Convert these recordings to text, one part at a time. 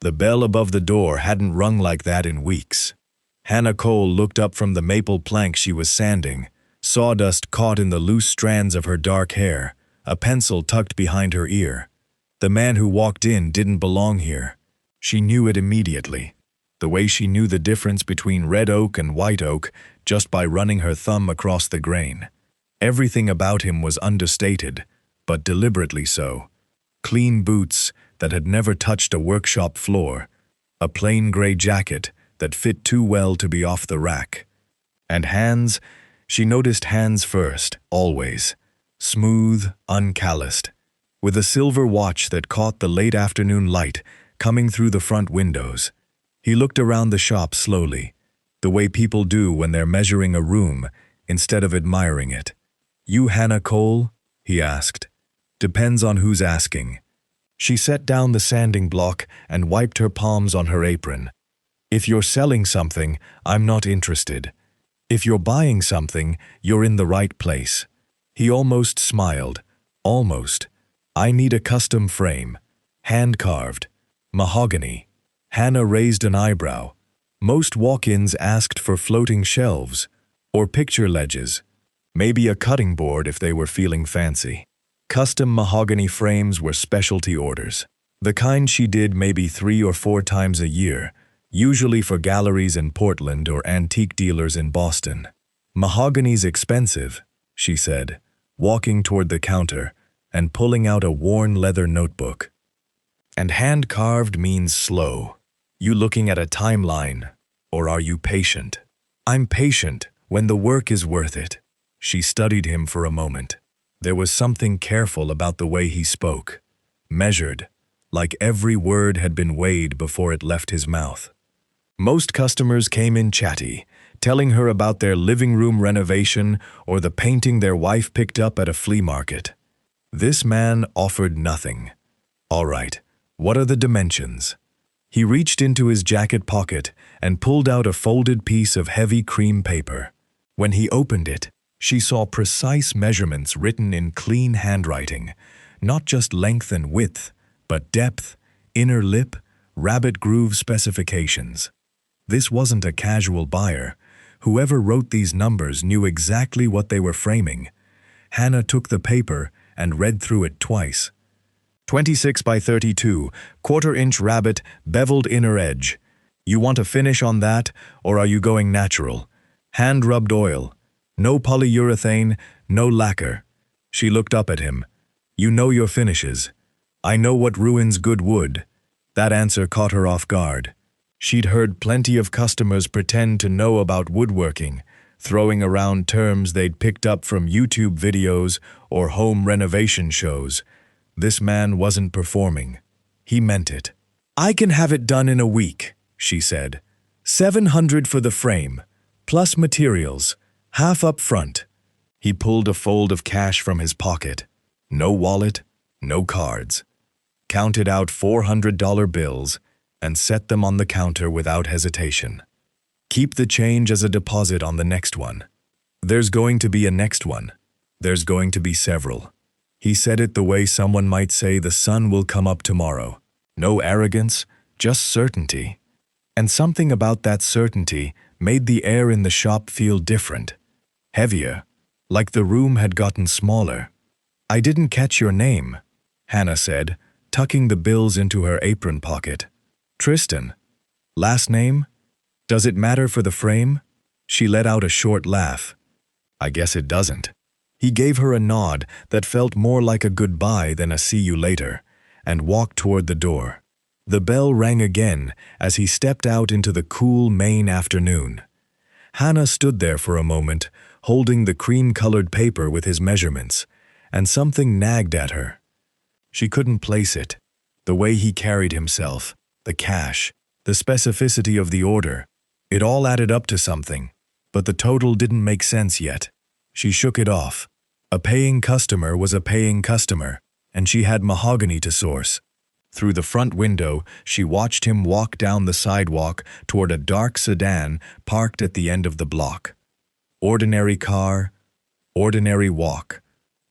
The bell above the door hadn't rung like that in weeks. Hanna Cole looked up from the maple plank she was sanding, sawdust caught in the loose strands of her dark hair, a pencil tucked behind her ear. The man who walked in didn't belong here. She knew it immediately, the way she knew the difference between red oak and white oak just by running her thumb across the grain. Everything about him was understated, but deliberately so. Clean boots that had never touched a workshop floor, a plain gray jacket that fit too well to be off the rack. And hands, she noticed hands first, always. Smooth, uncalloused, with a silver watch that caught the late afternoon light coming through the front windows. He looked around the shop slowly, the way people do when they're measuring a room instead of admiring it. "You Hanna Cole?" he asked. "Depends on who's asking." She set down the sanding block and wiped her palms on her apron. "If you're selling something, I'm not interested. If you're buying something, you're in the right place." He almost smiled. Almost. "I need a custom frame. Hand-carved. Mahogany." Hanna raised an eyebrow. Most walk-ins asked for floating shelves, or picture ledges, maybe a cutting board if they were feeling fancy. Custom mahogany frames were specialty orders, the kind she did maybe 3 or 4 times a year, usually for galleries in Portland or antique dealers in Boston. "Mahogany's expensive," she said, walking toward the counter and pulling out a worn leather notebook. "And hand-carved means slow. You looking at a timeline, or are you patient?" "I'm patient when the work is worth it." She studied him for a moment. There was something careful about the way he spoke, measured, like every word had been weighed before it left his mouth. Most customers came in chatty, telling her about their living room renovation or the painting their wife picked up at a flea market. This man offered nothing. "All right, what are the dimensions?" He reached into his jacket pocket and pulled out a folded piece of heavy cream paper. When he opened it, she saw precise measurements written in clean handwriting, not just length and width, but depth, inner lip, rabbit groove specifications. This wasn't a casual buyer. Whoever wrote these numbers knew exactly what they were framing. Hanna took the paper and read through it twice. 26 by 32, quarter-inch rabbit, beveled inner edge. You want a finish on that, or are you going natural? Hand-rubbed oil. No polyurethane, no lacquer. She looked up at him. "You know your finishes." "I know what ruins good wood." That answer caught her off guard. She'd heard plenty of customers pretend to know about woodworking, throwing around terms they'd picked up from YouTube videos or home renovation shows. This man wasn't performing. He meant it. "I can have it done in a week," she said. $700 for the frame, plus materials, half up front." He pulled a fold of cash from his pocket. No wallet, no cards. Counted out $400 bills and set them on the counter without hesitation. "Keep the change as a deposit on the next one." "There's going to be a next one. There's going to be several." He said it the way someone might say the sun will come up tomorrow. No arrogance, just certainty. And something about that certainty made the air in the shop feel different. Heavier, like the room had gotten smaller. "I didn't catch your name," Hanna said, tucking the bills into her apron pocket. "Tristan. Last name? Does it matter for the frame?" She let out a short laugh. "I guess it doesn't." He gave her a nod that felt more like a goodbye than a see you later, and walked toward the door. The bell rang again as he stepped out into the cool Maine afternoon. Hanna stood there for a moment, holding the cream-colored paper with his measurements, and something nagged at her. She couldn't place it. The way he carried himself, the cash, the specificity of the order, it all added up to something, but the total didn't make sense yet. She shook it off. A paying customer was a paying customer, and she had mahogany to source. Through the front window, she watched him walk down the sidewalk toward a dark sedan parked at the end of the block. Ordinary car, ordinary walk,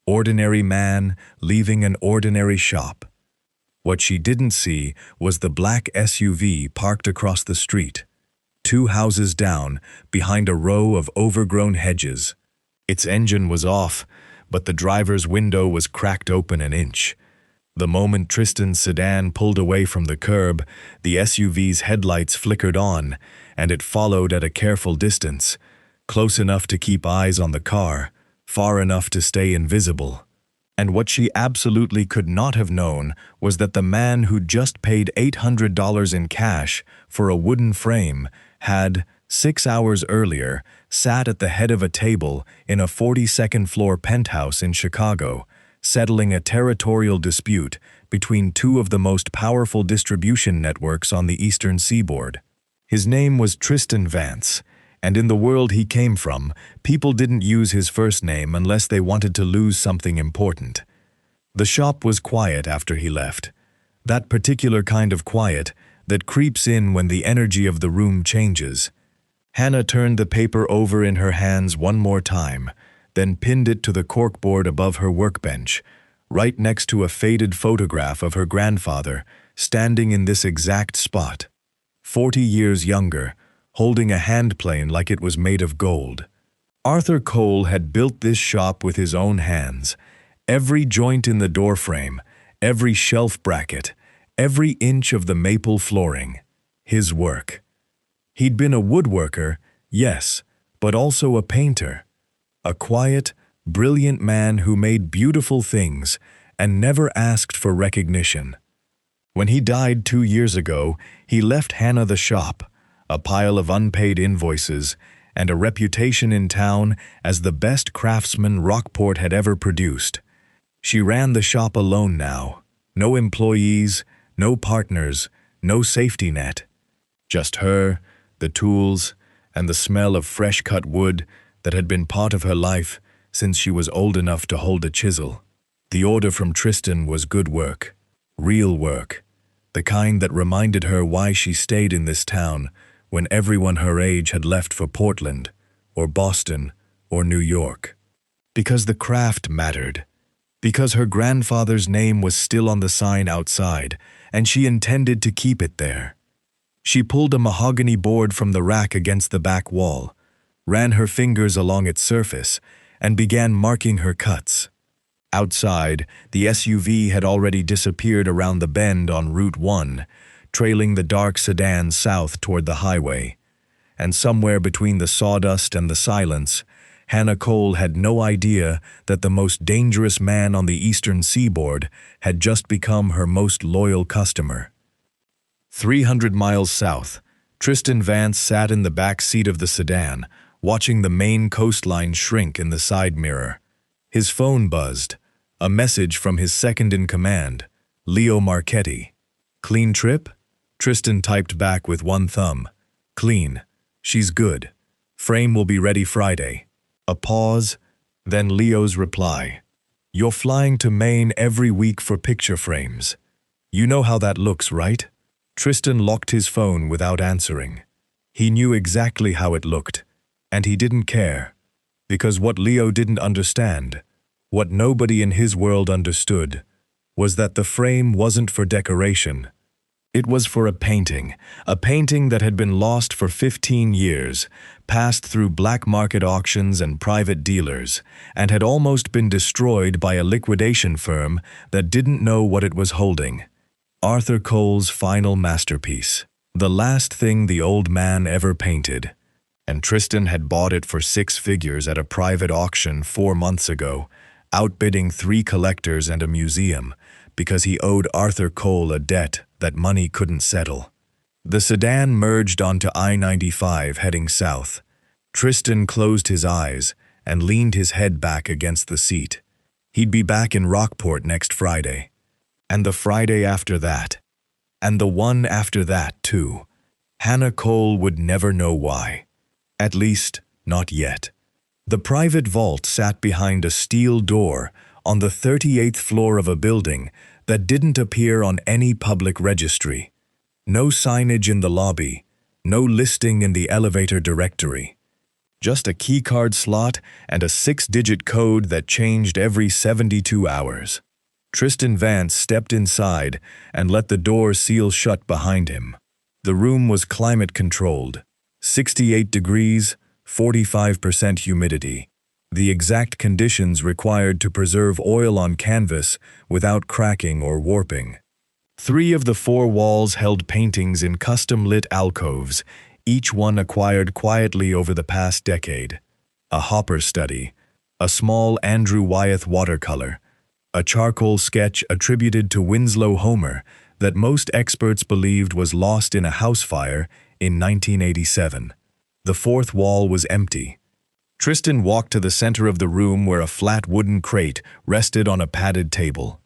ordinary man leaving an ordinary shop. What she didn't see was the black SUV parked across the street, 2 houses down, behind a row of overgrown hedges. Its engine was off, but the driver's window was cracked open an inch. The moment Tristan's sedan pulled away from the curb, the SUV's headlights flickered on, and it followed at a careful distance, close enough to keep eyes on the car, far enough to stay invisible. And what she absolutely could not have known was that the man who'd just paid $800 in cash for a wooden frame had, 6 hours earlier, sat at the head of a table in a 42nd floor penthouse in Chicago, settling a territorial dispute between two of the most powerful distribution networks on the eastern seaboard. His name was Tristan Vance, and in the world he came from, people didn't use his first name unless they wanted to lose something important. The shop was quiet after he left. That particular kind of quiet that creeps in when the energy of the room changes. Hanna turned the paper over in her hands one more time, then pinned it to the corkboard above her workbench, right next to a faded photograph of her grandfather standing in this exact spot, 40 years younger, holding a handplane like it was made of gold. Arthur Cole had built this shop with his own hands. Every joint in the doorframe, every shelf bracket, every inch of the maple flooring. His work. He'd been a woodworker, yes, but also a painter. A quiet, brilliant man who made beautiful things and never asked for recognition. When he died 2 years ago, he left Hanna the shop, a pile of unpaid invoices, and a reputation in town as the best craftsman Rockport had ever produced. She ran the shop alone now. No employees, no partners, no safety net. Just her, the tools, and the smell of fresh-cut wood that had been part of her life since she was old enough to hold a chisel. The order from Tristan was good work, real work, the kind that reminded her why she stayed in this town when everyone her age had left for Portland, or Boston, or New York. Because the craft mattered. Because her grandfather's name was still on the sign outside, and she intended to keep it there. She pulled a mahogany board from the rack against the back wall, ran her fingers along its surface, and began marking her cuts. Outside, the SUV had already disappeared around the bend on Route 1, trailing the dark sedan south toward the highway. And somewhere between the sawdust and the silence, Hanna Cole had no idea that the most dangerous man on the eastern seaboard had just become her most loyal customer. 300 miles south, Tristan Vance sat in the back seat of the sedan, watching the main coastline shrink in the side mirror. His phone buzzed, a message from his second-in-command, Leo Marchetti. "Clean trip?" Tristan typed back with one thumb. "Clean. She's good. Frame will be ready Friday." A pause, then Leo's reply. "You're flying to Maine every week for picture frames. You know how that looks, right?" Tristan locked his phone without answering. He knew exactly how it looked, and he didn't care. Because what Leo didn't understand, what nobody in his world understood, was that the frame wasn't for decoration. It was for a painting that had been lost for 15 years, passed through black market auctions and private dealers, and had almost been destroyed by a liquidation firm that didn't know what it was holding. Arthur Cole's final masterpiece, the last thing the old man ever painted. And Tristan had bought it for 6 figures at a private auction 4 months ago, outbidding 3 collectors and a museum, because he owed Arthur Cole a debt that money couldn't settle. The sedan merged onto I-95 heading south. Tristan closed his eyes and leaned his head back against the seat. He'd be back in Rockport next Friday. And the Friday after that. And the one after that, too. Hanna Cole would never know why. At least, not yet. The private vault sat behind a steel door on the 38th floor of a building that didn't appear on any public registry. No signage in the lobby, no listing in the elevator directory. Just a keycard slot and a 6-digit code that changed every 72 hours. Tristan Vance stepped inside and let the door seal shut behind him. The room was climate-controlled. 68 degrees, 45% humidity. The exact conditions required to preserve oil on canvas without cracking or warping. 3 of the 4 walls held paintings in custom-lit alcoves, each one acquired quietly over the past decade. A Hopper study, a small Andrew Wyeth watercolor, a charcoal sketch attributed to Winslow Homer that most experts believed was lost in a house fire in 1987. The 4th wall was empty. Tristan walked to the center of the room where a flat wooden crate rested on a padded table.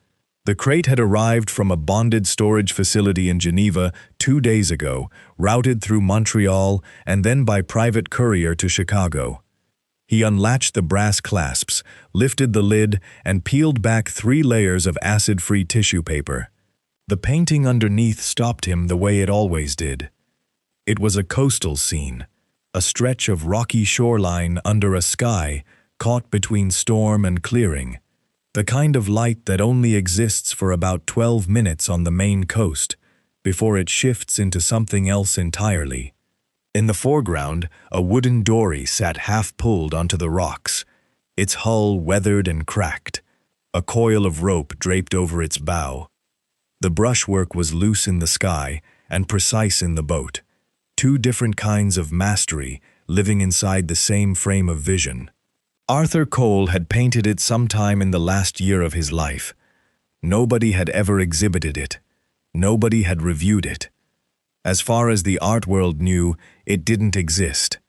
The crate had arrived from a bonded storage facility in Geneva 2 days ago, routed through Montreal and then by private courier to Chicago. He unlatched the brass clasps, lifted the lid, and peeled back 3 layers of acid-free tissue paper. The painting underneath stopped him the way it always did. It was a coastal scene, a stretch of rocky shoreline under a sky caught between storm and clearing, the kind of light that only exists for about 12 minutes on the Maine coast, before it shifts into something else entirely. In the foreground, a wooden dory sat half-pulled onto the rocks, its hull weathered and cracked, a coil of rope draped over its bow. The brushwork was loose in the sky and precise in the boat, 2 different kinds of mastery living inside the same frame of vision. Arthur Cole had painted it sometime in the last year of his life. Nobody had ever exhibited it. Nobody had reviewed it. As far as the art world knew, it didn't exist.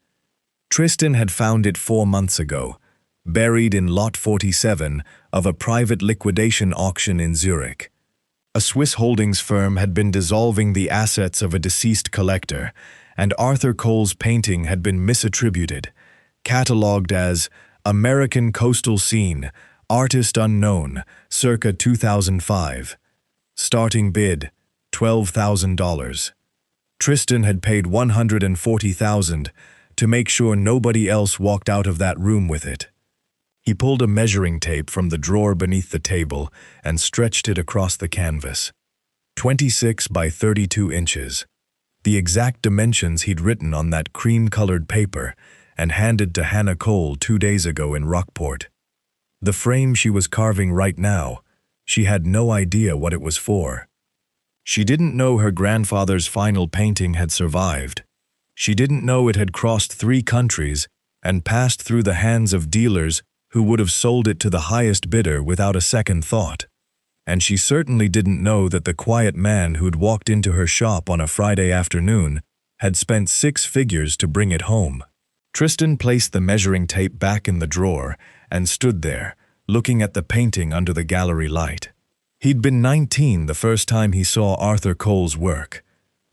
Tristan had found it 4 months ago, buried in Lot 47 of a private liquidation auction in Zurich. A Swiss holdings firm had been dissolving the assets of a deceased collector, and Arthur Cole's painting had been misattributed, catalogued as American Coastal Scene, Artist Unknown, circa 2005. Starting bid, $12,000. Tristan had paid $140,000 to make sure nobody else walked out of that room with it. He pulled a measuring tape from the drawer beneath the table and stretched it across the canvas. 26 by 32 inches. The exact dimensions he'd written on that cream-colored paper and handed to Hanna Cole 2 days ago in Rockport. The frame she was carving right now, she had no idea what it was for. She didn't know her grandfather's final painting had survived. She didn't know it had crossed 3 countries and passed through the hands of dealers who would have sold it to the highest bidder without a second thought. And she certainly didn't know that the quiet man who'd walked into her shop on a Friday afternoon had spent 6 figures to bring it home. Tristan placed the measuring tape back in the drawer and stood there, looking at the painting under the gallery light. He'd been 19 the first time he saw Arthur Cole's work.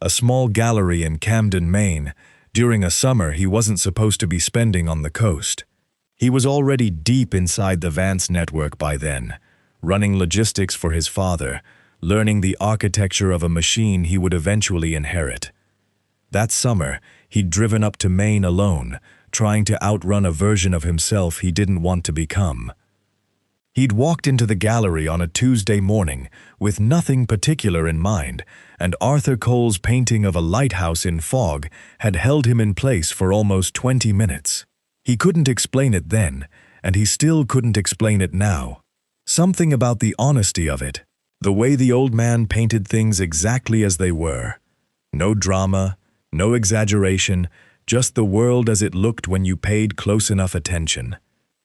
A small gallery in Camden, Maine, during a summer he wasn't supposed to be spending on the coast. He was already deep inside the Vance network by then, running logistics for his father, learning the architecture of a machine he would eventually inherit. That summer, he'd driven up to Maine alone, trying to outrun a version of himself he didn't want to become. He'd walked into the gallery on a Tuesday morning with nothing particular in mind, and Arthur Cole's painting of a lighthouse in fog had held him in place for almost 20 minutes. He couldn't explain it then, and he still couldn't explain it now. Something about the honesty of it, the way the old man painted things exactly as they were. No drama, no exaggeration, just the world as it looked when you paid close enough attention.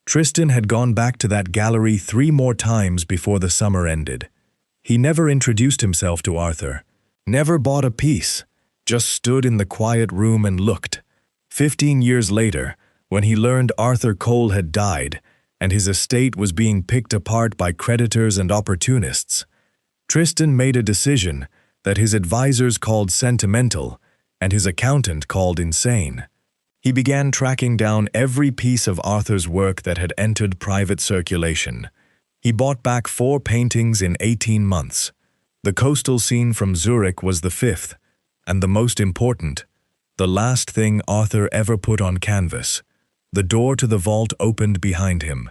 Tristan had gone back to that gallery 3 more times before the summer ended. He never introduced himself to Arthur, never bought a piece, just stood in the quiet room and looked. 15 years later, when he learned Arthur Cole had died and his estate was being picked apart by creditors and opportunists, Tristan made a decision that his advisors called sentimental and his accountant called insane. He began tracking down every piece of Arthur's work that had entered private circulation. He bought back 4 paintings in 18 months. The coastal scene from Zurich was the 5th, and the most important, the last thing Arthur ever put on canvas. The door to the vault opened behind him.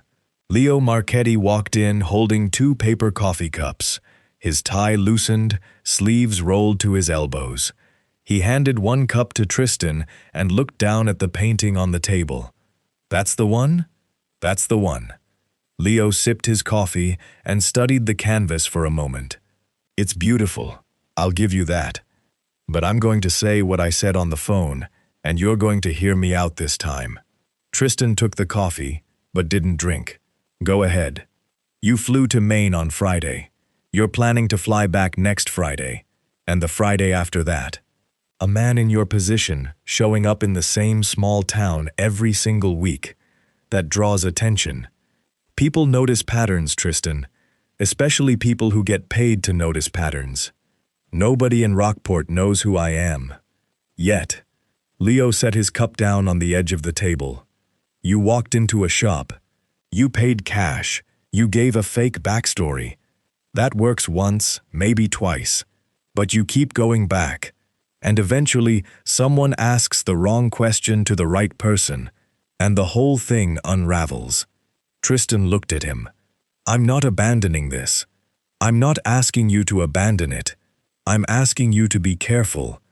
Leo Marchetti walked in holding 2 paper coffee cups, his tie loosened, sleeves rolled to his elbows. He handed 1 cup to Tristan and looked down at the painting on the table. "That's the one?" "That's the one." Leo sipped his coffee and studied the canvas for a moment. "It's beautiful, I'll give you that. But I'm going to say what I said on the phone, and you're going to hear me out this time." Tristan took the coffee, but didn't drink. "Go ahead. You flew to Maine on Friday. You're planning to fly back next Friday, and the Friday after that. A man in your position showing up in the same small town every single week. That draws attention. People notice patterns, Tristan, especially people who get paid to notice patterns. Nobody in Rockport knows who I am. Yet." Leo set his cup down on the edge of the table. "You walked into a shop. You paid cash. You gave a fake backstory. That works once, maybe twice. But you keep going back. And eventually, someone asks the wrong question to the right person, and the whole thing unravels." Tristan looked at him. "I'm not abandoning this. I'm not asking you to abandon it. I'm asking you to be careful.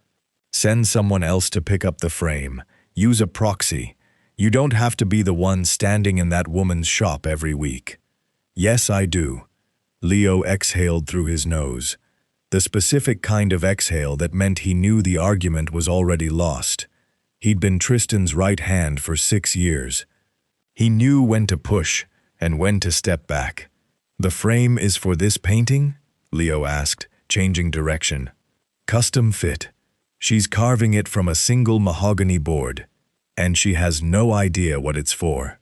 Send someone else to pick up the frame. Use a proxy. You don't have to be the one standing in that woman's shop every week." "Yes, I do." Leo exhaled through his nose. The specific kind of exhale that meant he knew the argument was already lost. He'd been Tristan's right hand for 6 years. He knew when to push and when to step back. "The frame is for this painting?" Leo asked, changing direction. "Custom fit. She's carving it from a single mahogany board, and she has no idea what it's for."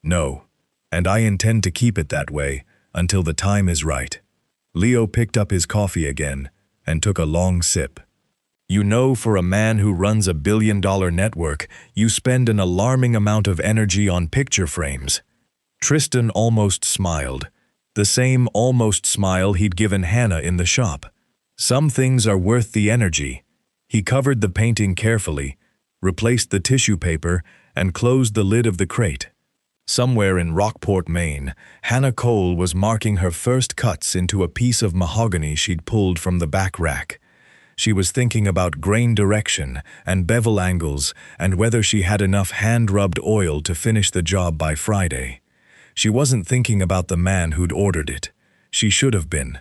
"No, and I intend to keep it that way until the time is right." Leo picked up his coffee again and took a long sip. "You know, for a man who runs a billion-dollar network, you spend an alarming amount of energy on picture frames." Tristan almost smiled, the same almost smile he'd given Hanna in the shop. "Some things are worth the energy." He covered the painting carefully, replaced the tissue paper, and closed the lid of the crate. Somewhere in Rockport, Maine, Hanna Cole was marking her first cuts into a piece of mahogany she'd pulled from the back rack. She was thinking about grain direction and bevel angles and whether she had enough hand-rubbed oil to finish the job by Friday. She wasn't thinking about the man who'd ordered it. She should have been.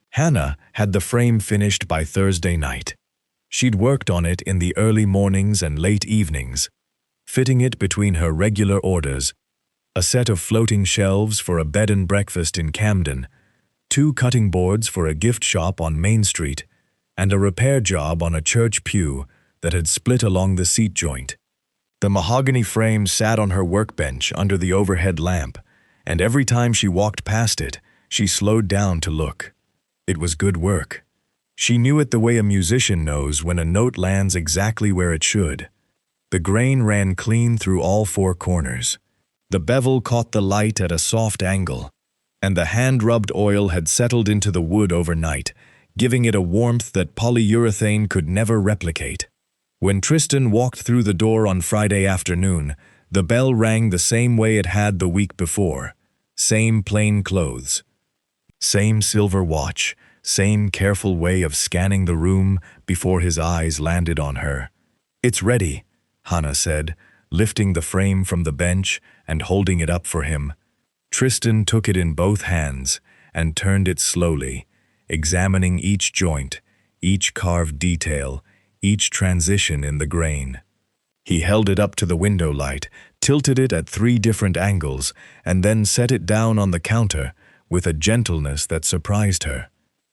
Hanna had the frame finished by Thursday night. She'd worked on it in the early mornings and late evenings, fitting it between her regular orders: a set of floating shelves for a bed and breakfast in Camden, 2 cutting boards for a gift shop on Main Street, and a repair job on a church pew that had split along the seat joint. The mahogany frame sat on her workbench under the overhead lamp, and every time she walked past it, she slowed down to look. It was good work. She knew it the way a musician knows when a note lands exactly where it should. The grain ran clean through all 4 corners. The bevel caught the light at a soft angle, and the hand-rubbed oil had settled into the wood overnight, giving it a warmth that polyurethane could never replicate. When Tristan walked through the door on Friday afternoon, the bell rang the same way it had the week before. Same plain clothes. Same silver watch, same careful way of scanning the room before his eyes landed on her. "It's ready," Hanna said, lifting the frame from the bench and holding it up for him. Tristan took it in both hands and turned it slowly, examining each joint, each carved detail, each transition in the grain. He held it up to the window light, tilted it at 3 different angles, and then set it down on the counter with a gentleness that surprised her.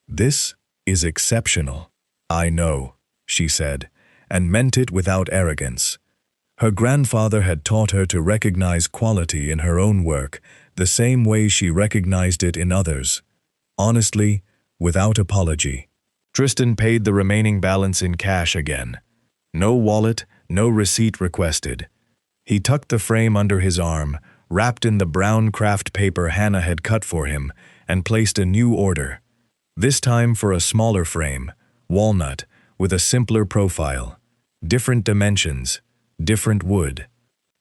"This is exceptional." "I know," she said, and meant it without arrogance. Her grandfather had taught her to recognize quality in her own work the same way she recognized it in others. Honestly, without apology. Tristan paid the remaining balance in cash again. No wallet, no receipt requested. He tucked the frame under his arm, wrapped in the brown craft paper Hanna had cut for him, and placed a new order. This time for a smaller frame, walnut, with a simpler profile. Different dimensions, different wood.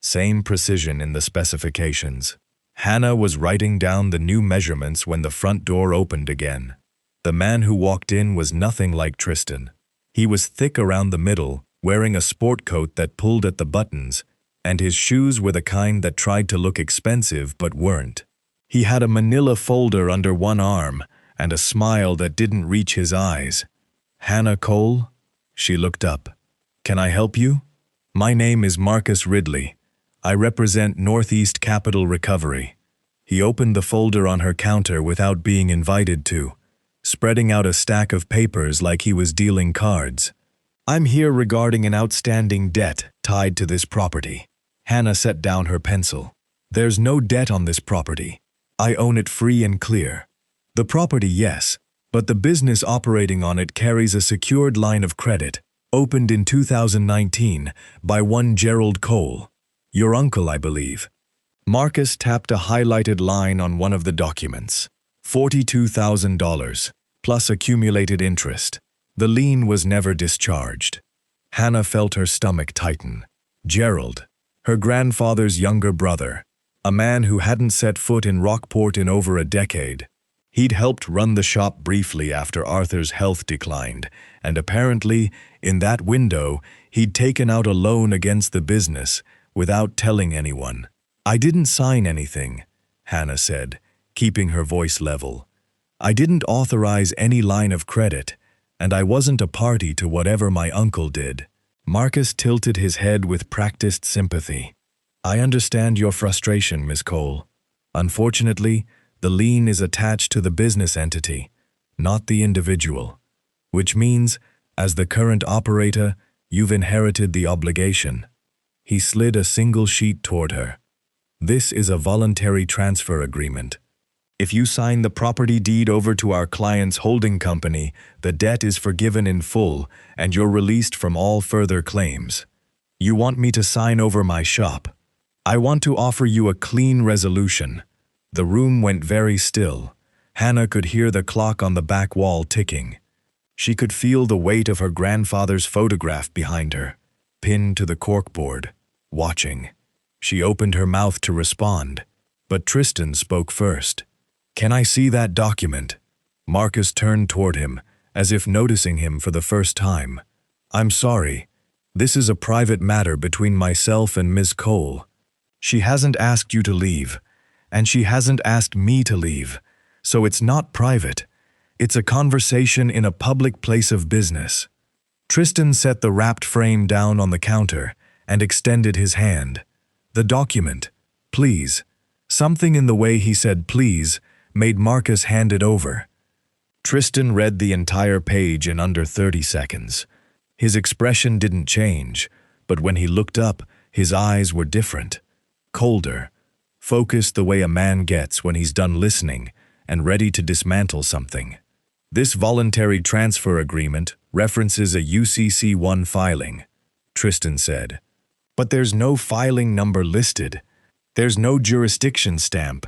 Same precision in the specifications. Hanna was writing down the new measurements when the front door opened again. The man who walked in was nothing like Tristan. He was thick around the middle, wearing a sport coat that pulled at the buttons, and his shoes were the kind that tried to look expensive but weren't. He had a manila folder under one arm and a smile that didn't reach his eyes. "Hanna Cole?" She looked up. "Can I help you?" "My name is Marcus Ridley. I represent Northeast Capital Recovery." He opened the folder on her counter without being invited to, spreading out a stack of papers like he was dealing cards. "I'm here regarding an outstanding debt tied to this property." Hanna set down her pencil. "There's no debt on this property. I own it free and clear. The property, yes, but the business operating on it carries a secured line of credit, opened in 2019 by one Gerald Cole. Your uncle, I believe." Marcus tapped a highlighted line on one of the documents. $42,000, plus accumulated interest. The lien was never discharged. Hanna felt her stomach tighten. Gerald, her grandfather's younger brother, a man who hadn't set foot in Rockport in over a decade. He'd helped run the shop briefly after Arthur's health declined, and apparently, in that window, he'd taken out a loan against the business without telling anyone. "I didn't sign anything," Hanna said, keeping her voice level. "I didn't authorize any line of credit, and I wasn't a party to whatever my uncle did." Marcus tilted his head with practiced sympathy. "I understand your frustration, Miss Cole. Unfortunately, the lien is attached to the business entity, not the individual, which means, as the current operator, you've inherited the obligation." He slid a single sheet toward her. "This is a voluntary transfer agreement. If you sign the property deed over to our client's holding company, the debt is forgiven in full and you're released from all further claims. You want me to sign over my shop. I want to offer you a clean resolution." The room went very still. Hanna could hear the clock on the back wall ticking. She could feel the weight of her grandfather's photograph behind her, pinned to the corkboard, watching. She opened her mouth to respond, but Tristan spoke first. "Can I see that document?" Marcus turned toward him, as if noticing him for the first time. "I'm sorry. This is a private matter between myself and Ms. Cole. She hasn't asked you to leave, and she hasn't asked me to leave, so it's not private. It's a conversation in a public place of business." Tristan set the wrapped frame down on the counter and extended his hand. "The document, please." Something in the way he said please made Marcus hand it over. Tristan read the entire page in under 30 seconds. His expression didn't change, but when he looked up, his eyes were different. Colder, focused the way a man gets when he's done listening and ready to dismantle something. "This voluntary transfer agreement references a UCC-1 filing," Tristan said. "But there's no filing number listed. There's no jurisdiction stamp,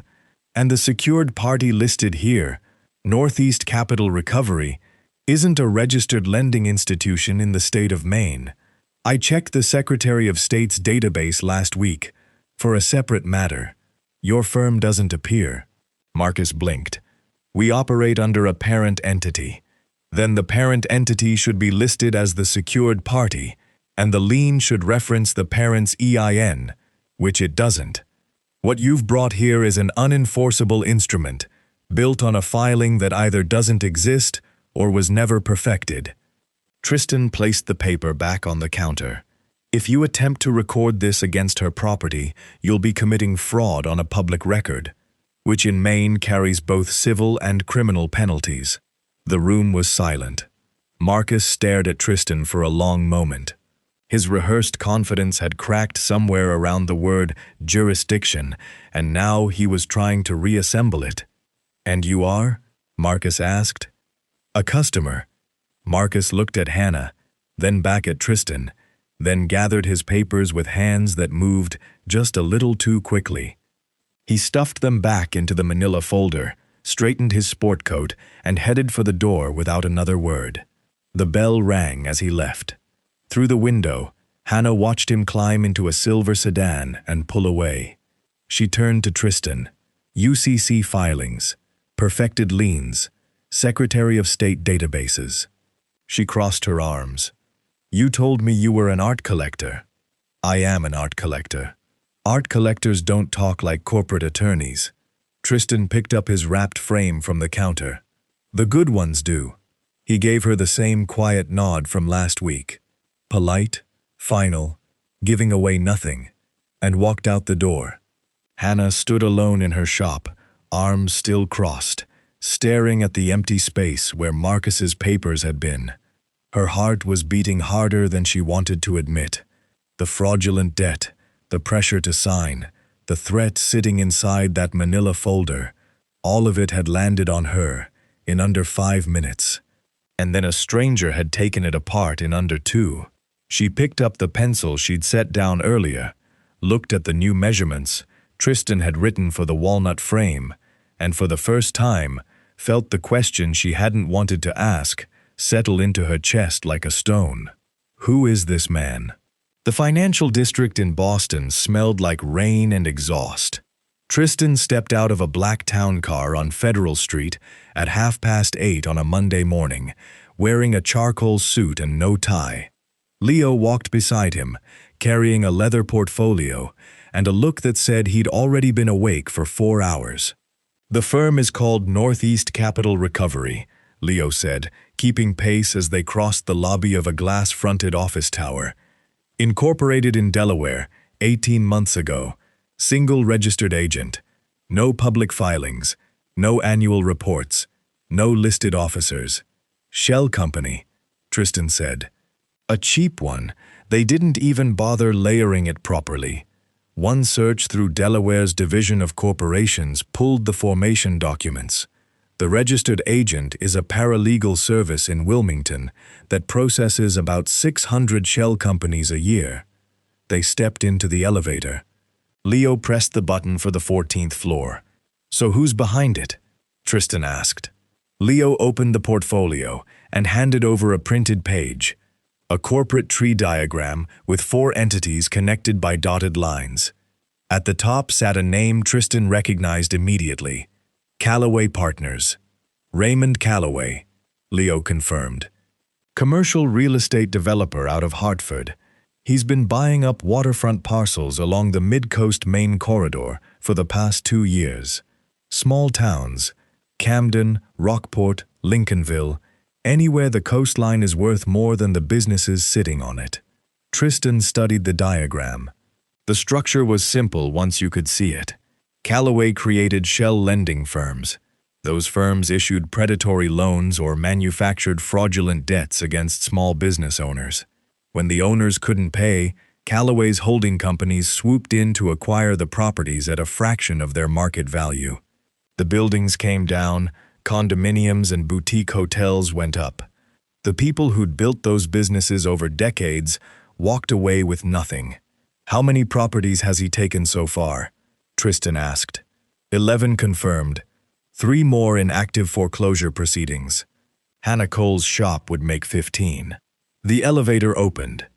and the secured party listed here, Northeast Capital Recovery, isn't a registered lending institution in the state of Maine. I checked the Secretary of State's database last week for a separate matter. Your firm doesn't appear." Marcus blinked. "We operate under a parent entity. Then the parent entity should be listed as the secured party, and the lien should reference the parent's EIN, which it doesn't. What you've brought here is an unenforceable instrument, built on a filing that either doesn't exist or was never perfected." Tristan placed the paper back on the counter. "If you attempt to record this against her property, you'll be committing fraud on a public record, which in Maine carries both civil and criminal penalties." The room was silent. Marcus stared at Tristan for a long moment. His rehearsed confidence had cracked somewhere around the word jurisdiction, and now he was trying to reassemble it. "And you are?" Marcus asked. "A customer." Marcus looked at Hanna, then back at Tristan, then gathered his papers with hands that moved just a little too quickly. He stuffed them back into the manila folder, straightened his sport coat, and headed for the door without another word. The bell rang as he left. Through the window, Hanna watched him climb into a silver sedan and pull away. She turned to Tristan. UCC filings, perfected liens, Secretary of State databases. She crossed her arms. You told me you were an art collector. I am an art collector. Art collectors don't talk like corporate attorneys. Tristan picked up his wrapped frame from the counter. The good ones do. He gave her the same quiet nod from last week. Polite, final, giving away nothing, and walked out the door. Hanna stood alone in her shop, arms still crossed, staring at the empty space where Marcus's papers had been. Her heart was beating harder than she wanted to admit. The fraudulent debt, the pressure to sign, the threat sitting inside that manila folder, all of it had landed on her in under 5 minutes. And then a stranger had taken it apart in under 2. She picked up the pencil she'd set down earlier, looked at the new measurements Tristan had written for the walnut frame, and for the first time felt the question she hadn't wanted to ask settle into her chest like a stone. Who is this man? The financial district in Boston smelled like rain and exhaust. Tristan stepped out of a black town car on Federal Street at 8:30 on a Monday morning, wearing a charcoal suit and no tie. Leo walked beside him, carrying a leather portfolio and a look that said he'd already been awake for 4 hours. The firm is called Northeast Capital Recovery, Leo said, keeping pace as they crossed the lobby of a glass-fronted office tower. Incorporated in Delaware, 18 months ago. Single registered agent. No public filings. No annual reports. No listed officers. Shell company, Tristan said. A cheap one. They didn't even bother layering it properly. One search through Delaware's Division of Corporations pulled the formation documents. The registered agent is a paralegal service in Wilmington that processes about 600 shell companies a year. They stepped into the elevator. Leo pressed the button for the 14th floor. So who's behind it? Tristan asked. Leo opened the portfolio and handed over a printed page. A corporate tree diagram with 4 entities connected by dotted lines. At the top sat a name Tristan recognized immediately. Callaway Partners. Raymond Callaway, Leo confirmed. Commercial real estate developer out of Hartford. He's been buying up waterfront parcels along the Mid-Coast Main Corridor for the past 2 years. Small towns, Camden, Rockport, Lincolnville, anywhere the coastline is worth more than the businesses sitting on it. Tristan studied the diagram. The structure was simple once you could see it. Callaway created shell lending firms. Those firms issued predatory loans or manufactured fraudulent debts against small business owners. When the owners couldn't pay, Callaway's holding companies swooped in to acquire the properties at a fraction of their market value. The buildings came down, condominiums and boutique hotels went up. The people who'd built those businesses over decades walked away with nothing. How many properties has he taken so far? Tristan asked. 11 confirmed. 3 more in active foreclosure proceedings. Hanna Cole's shop would make 15. The elevator opened.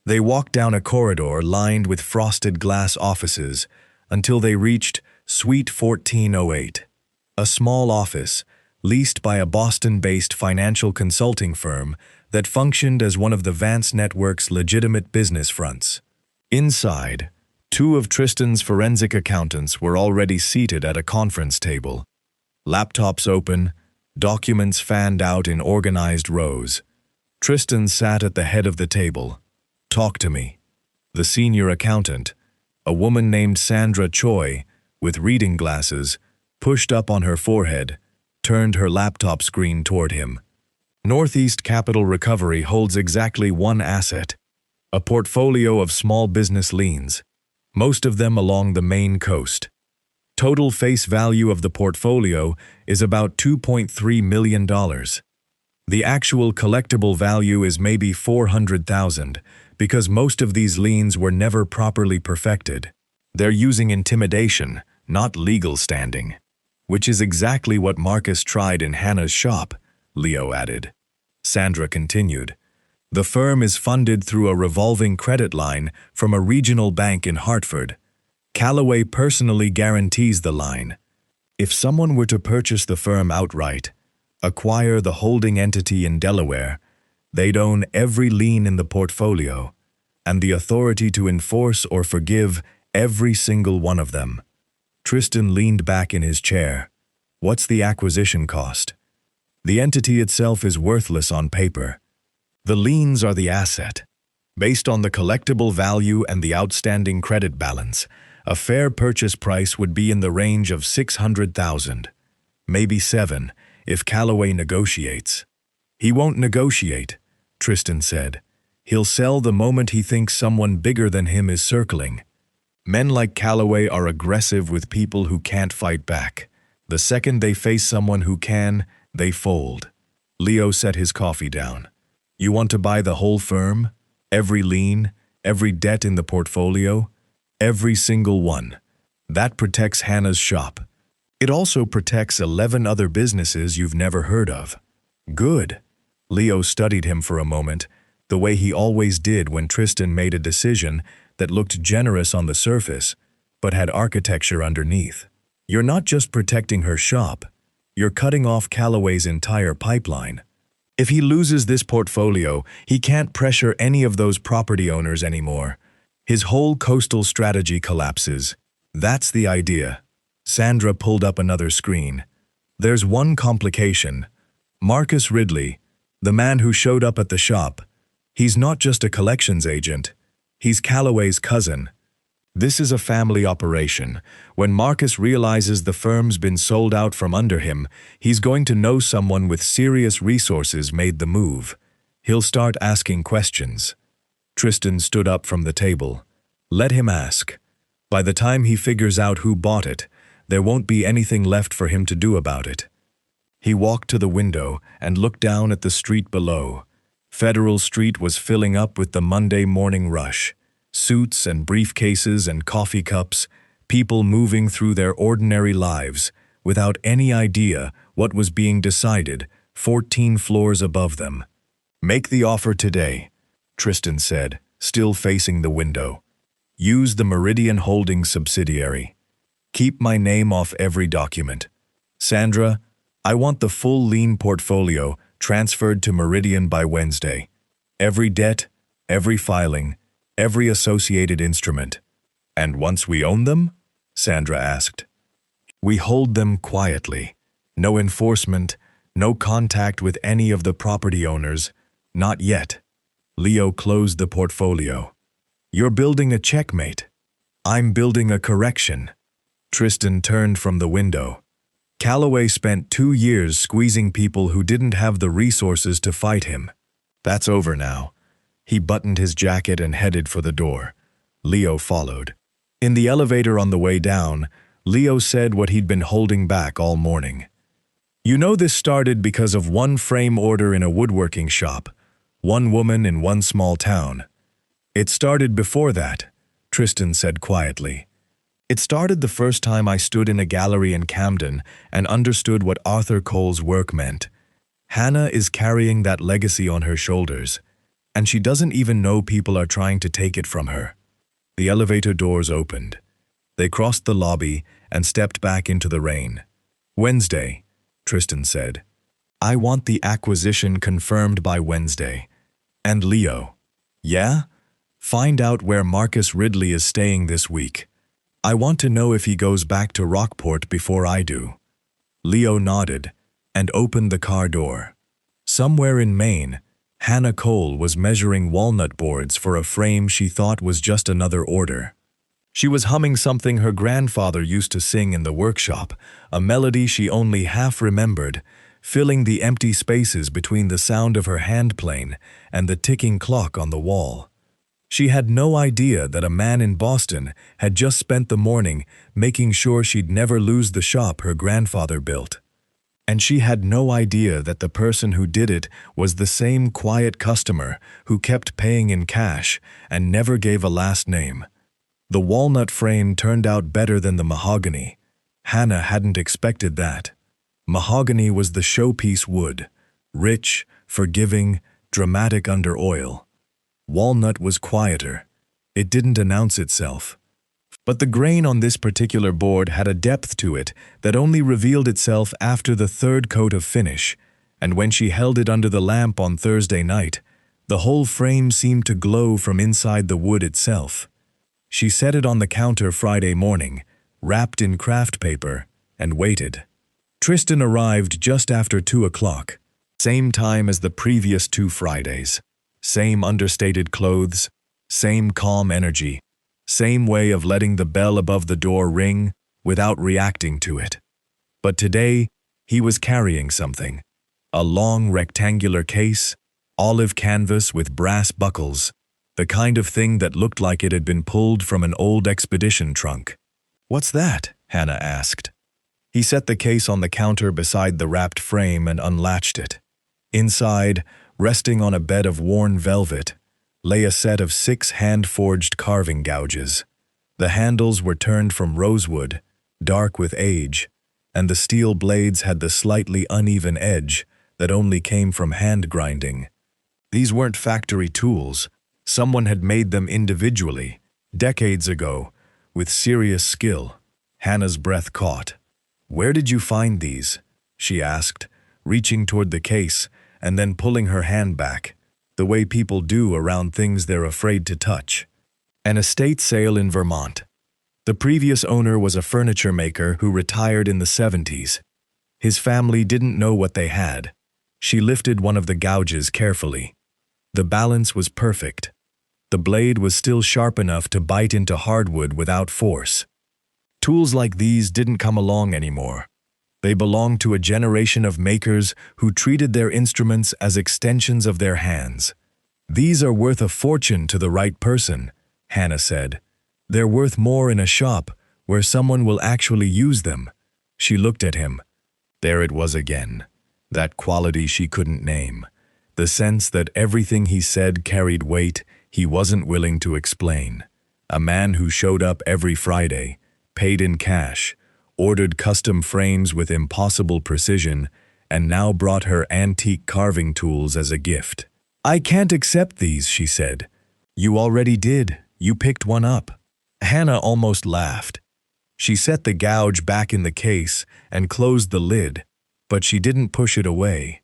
They walked down a corridor lined with frosted glass offices until they reached Suite 1408, a small office leased by a Boston-based financial consulting firm that functioned as one of the Vance Network's legitimate business fronts. Inside, 2 of Tristan's forensic accountants were already seated at a conference table. Laptops open, documents fanned out in organized rows. Tristan sat at the head of the table. Talk to me. The senior accountant, a woman named Sandra Choi, with reading glasses, pushed up on her forehead, turned her laptop screen toward him. Northeast Capital Recovery holds exactly 1 asset, a portfolio of small business liens, most of them along the Maine coast. Total face value of the portfolio is about $2.3 million. The actual collectible value is maybe $400,000 because most of these liens were never properly perfected. They're using intimidation, not legal standing. Which is exactly what Marcus tried in Hanna's shop, Leo added. Sandra continued. The firm is funded through a revolving credit line from a regional bank in Hartford. Callaway personally guarantees the line. If someone were to purchase the firm outright, acquire the holding entity in Delaware, they'd own every lien in the portfolio and the authority to enforce or forgive every single one of them. Tristan leaned back in his chair. What's the acquisition cost? The entity itself is worthless on paper. The liens are the asset. Based on the collectible value and the outstanding credit balance, a fair purchase price would be in the range of $600,000, maybe $7,000, if Calloway negotiates. He won't negotiate, Tristan said. He'll sell the moment he thinks someone bigger than him is circling. Men like Calloway are aggressive with people who can't fight back. The second they face someone who can, they fold. Leo set his coffee down. You want to buy the whole firm? Every lien, every debt in the portfolio? Every single one. That protects Hanna's shop. It also protects 11 other businesses you've never heard of. Good. Leo studied him for a moment, the way he always did when Tristan made a decision that looked generous on the surface, but had architecture underneath. You're not just protecting her shop, you're cutting off Calloway's entire pipeline. If he loses this portfolio, he can't pressure any of those property owners anymore. His whole coastal strategy collapses. That's the idea. Sandra pulled up another screen. There's one complication. Marcus Ridley, the man who showed up at the shop, he's not just a collections agent. He's Calloway's cousin. This is a family operation. When Marcus realizes the firm's been sold out from under him, he's going to know someone with serious resources made the move. He'll start asking questions. Tristan stood up from the table. Let him ask. By the time he figures out who bought it, there won't be anything left for him to do about it. He walked to the window and looked down at the street below. Federal Street was filling up with the Monday morning rush. Suits and briefcases and coffee cups, people moving through their ordinary lives without any idea what was being decided 14 floors above them. Make the offer today, Tristan said, still facing the window. Use the Meridian Holdings subsidiary. Keep my name off every document. Sandra, I want the full lien portfolio transferred to Meridian by Wednesday. Every debt, every filing, every associated instrument. And once we own them? Sandra asked. We hold them quietly. No enforcement, no contact with any of the property owners. Not yet. Leo closed the portfolio. You're building a checkmate. I'm building a correction. Tristan turned from the window. Calloway spent 2 years squeezing people who didn't have the resources to fight him. That's over now. He buttoned his jacket and headed for the door. Leo followed. In the elevator on the way down, Leo said what he'd been holding back all morning. You know, this started because of one frame order in a woodworking shop, one woman in one small town. It started before that, Tristan said quietly. It started the first time I stood in a gallery in Camden and understood what Arthur Cole's work meant. Hanna is carrying that legacy on her shoulders, and she doesn't even know people are trying to take it from her. The elevator doors opened. They crossed the lobby and stepped back into the rain. Wednesday, Tristan said. I want the acquisition confirmed by Wednesday. And Leo. Yeah? Find out where Marcus Ridley is staying this week. I want to know if he goes back to Rockport before I do. Leo nodded and opened the car door. Somewhere in Maine, Hanna Cole was measuring walnut boards for a frame she thought was just another order. She was humming something her grandfather used to sing in the workshop, a melody she only half remembered, filling the empty spaces between the sound of her handplane and the ticking clock on the wall. She had no idea that a man in Boston had just spent the morning making sure she'd never lose the shop her grandfather built. And she had no idea that the person who did it was the same quiet customer who kept paying in cash and never gave a last name. The walnut frame turned out better than the mahogany. Hanna hadn't expected that. Mahogany was the showpiece wood, rich, forgiving, dramatic under oil. Walnut was quieter. It didn't announce itself. But the grain on this particular board had a depth to it that only revealed itself after the third coat of finish, and when she held it under the lamp on Thursday night, the whole frame seemed to glow from inside the wood itself. She set it on the counter Friday morning, wrapped in craft paper, and waited. Tristan arrived just after 2 o'clock, same time as the previous 2 Fridays. Same understated clothes, same calm energy, same way of letting the bell above the door ring without reacting to it. But today, he was carrying something. A long rectangular case, olive canvas with brass buckles, the kind of thing that looked like it had been pulled from an old expedition trunk. "What's that?" Hanna asked. He set the case on the counter beside the wrapped frame and unlatched it. Inside, resting on a bed of worn velvet, lay a set of 6 hand-forged carving gouges. The handles were turned from rosewood, dark with age, and the steel blades had the slightly uneven edge that only came from hand grinding. These weren't factory tools. Someone had made them individually, decades ago, with serious skill. Hanna's breath caught. "Where did you find these?" she asked, reaching toward the case and then pulling her hand back, the way people do around things they're afraid to touch. "An estate sale in Vermont. The previous owner was a furniture maker who retired in the 70s. His family didn't know what they had." She lifted one of the gouges carefully. The balance was perfect. The blade was still sharp enough to bite into hardwood without force. Tools like these didn't come along anymore. They belonged to a generation of makers who treated their instruments as extensions of their hands. "These are worth a fortune to the right person," Hanna said. "They're worth more in a shop where someone will actually use them." She looked at him. There it was again, that quality she couldn't name, the sense that everything he said carried weight he wasn't willing to explain. A man who showed up every Friday, paid in cash, ordered custom frames with impossible precision, and now brought her antique carving tools as a gift. "I can't accept these," she said. "You already did. You picked one up." Hanna almost laughed. She set the gouge back in the case and closed the lid, but she didn't push it away.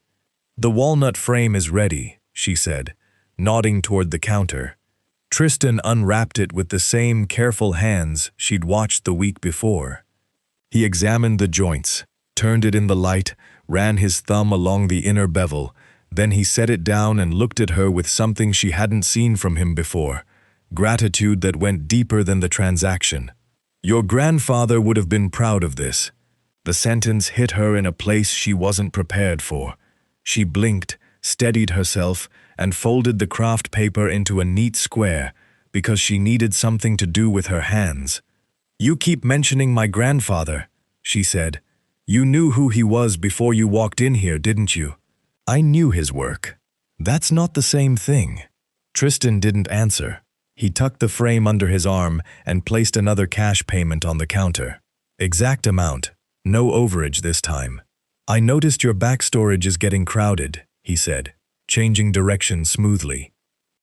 "The walnut frame is ready," she said, nodding toward the counter. Tristan unwrapped it with the same careful hands she'd watched the week before. He examined the joints, turned it in the light, ran his thumb along the inner bevel, then he set it down and looked at her with something she hadn't seen from him before, gratitude that went deeper than the transaction. "Your grandfather would have been proud of this." The sentence hit her in a place she wasn't prepared for. She blinked, steadied herself, and folded the craft paper into a neat square because she needed something to do with her hands. "You keep mentioning my grandfather," she said. "You knew who he was before you walked in here, didn't you?" "I knew his work." "That's not the same thing." Tristan didn't answer. He tucked the frame under his arm and placed another cash payment on the counter. "Exact amount. No overage this time." "I noticed your back storage is getting crowded," he said, changing direction smoothly.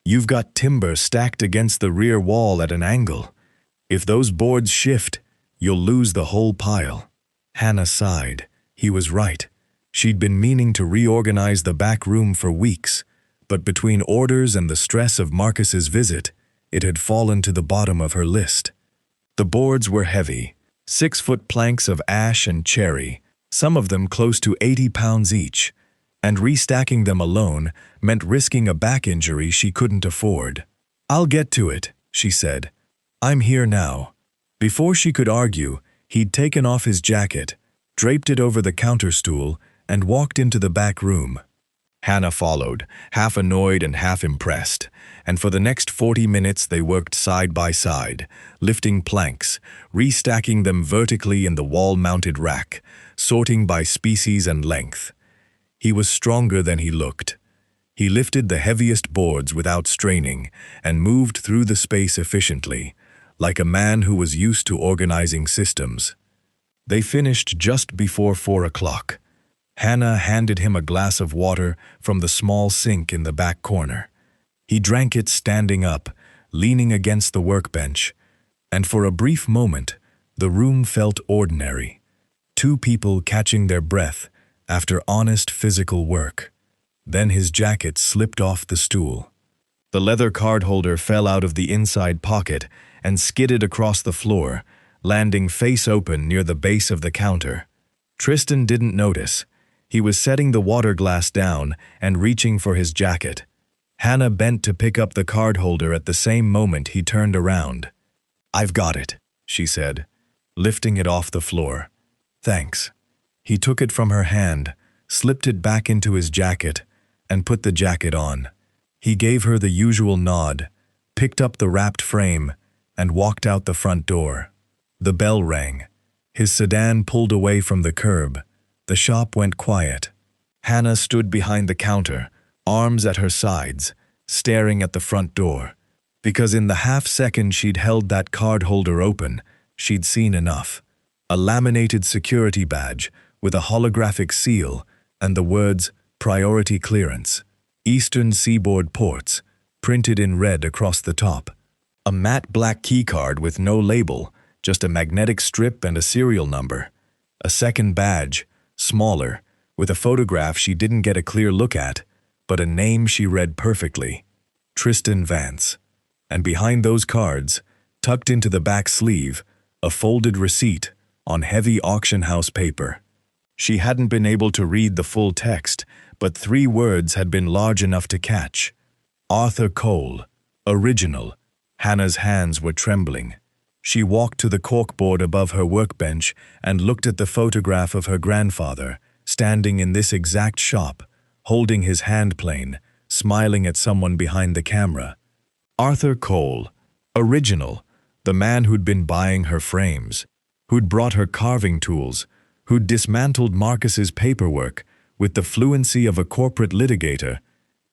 "You've got timber stacked against the rear wall at an angle. If those boards shift, you'll lose the whole pile." Hanna sighed. He was right. She'd been meaning to reorganize the back room for weeks, but between orders and the stress of Marcus's visit, it had fallen to the bottom of her list. The boards were heavy, 6-foot planks of ash and cherry, some of them close to 80 pounds each, and restacking them alone meant risking a back injury she couldn't afford. "I'll get to it," she said. "I'm here now." Before she could argue, he'd taken off his jacket, draped it over the counter stool, and walked into the back room. Hanna followed, half annoyed and half impressed, and for the next 40 minutes they worked side by side, lifting planks, restacking them vertically in the wall-mounted rack, sorting by species and length. He was stronger than he looked. He lifted the heaviest boards without straining and moved through the space efficiently, like a man who was used to organizing systems. They finished just before 4 o'clock. Hanna handed him a glass of water from the small sink in the back corner. He drank it standing up, leaning against the workbench. And for a brief moment, the room felt ordinary. Two people catching their breath after honest physical work. Then his jacket slipped off the stool. The leather card holder fell out of the inside pocket and skidded across the floor, landing face open near the base of the counter. Tristan didn't notice. He was setting the water glass down and reaching for his jacket. Hanna bent to pick up the card holder at the same moment he turned around. "I've got it," she said, lifting it off the floor. "Thanks." He took it from her hand, slipped it back into his jacket, and put the jacket on. He gave her the usual nod, picked up the wrapped frame, and walked out the front door. The bell rang. His sedan pulled away from the curb. The shop went quiet. Hanna stood behind the counter, arms at her sides, staring at the front door. Because in the half-second she'd held that card holder open, she'd seen enough. A laminated security badge with a holographic seal and the words "Priority Clearance, Eastern Seaboard Ports," printed in red across the top. A matte black keycard with no label, just a magnetic strip and a serial number. A second badge, smaller, with a photograph she didn't get a clear look at, but a name she read perfectly: Tristan Vance. And behind those cards, tucked into the back sleeve, a folded receipt on heavy auction house paper. She hadn't been able to read the full text, but 3 words had been large enough to catch. Arthur Cole, original. Hanna's hands were trembling. She walked to the corkboard above her workbench and looked at the photograph of her grandfather, standing in this exact shop, holding his handplane, smiling at someone behind the camera. Arthur Cole, original, the man who'd been buying her frames, who'd brought her carving tools, who'd dismantled Marcus's paperwork with the fluency of a corporate litigator.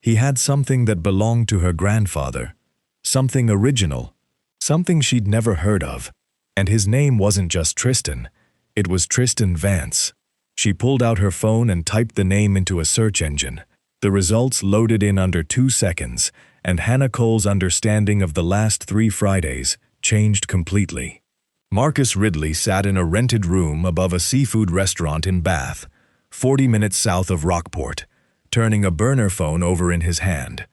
He had something that belonged to her grandfather, something original, something she'd never heard of. And his name wasn't just Tristan, it was Tristan Vance. She pulled out her phone and typed the name into a search engine. The results loaded in under 2 seconds, and Hanna Cole's understanding of the last 3 Fridays changed completely. Marcus Ridley sat in a rented room above a seafood restaurant in Bath, 40 minutes south of Rockport, turning a burner phone over in his hand.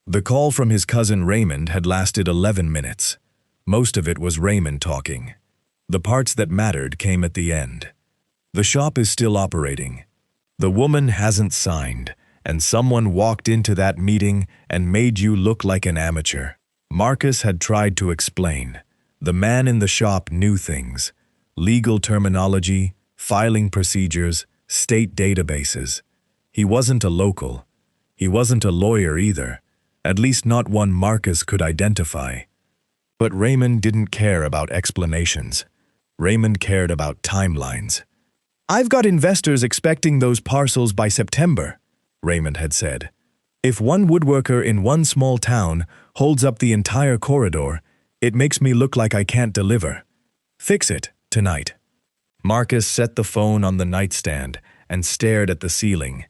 The call from his cousin Raymond had lasted 11 minutes. Most of it was Raymond talking. The parts that mattered came at the end. The shop is still operating. The woman hasn't signed, and someone walked into that meeting and made you look like an amateur. Marcus had tried to explain. The man in the shop knew things: legal terminology, filing procedures, state databases. He wasn't a local. He wasn't a lawyer either, at least not one Marcus could identify. But Raymond didn't care about explanations. Raymond cared about timelines. "I've got investors expecting those parcels by September," Raymond had said. "If one woodworker in one small town holds up the entire corridor, it makes me look like I can't deliver. Fix it tonight." Marcus set the phone on the nightstand and stared at the ceiling.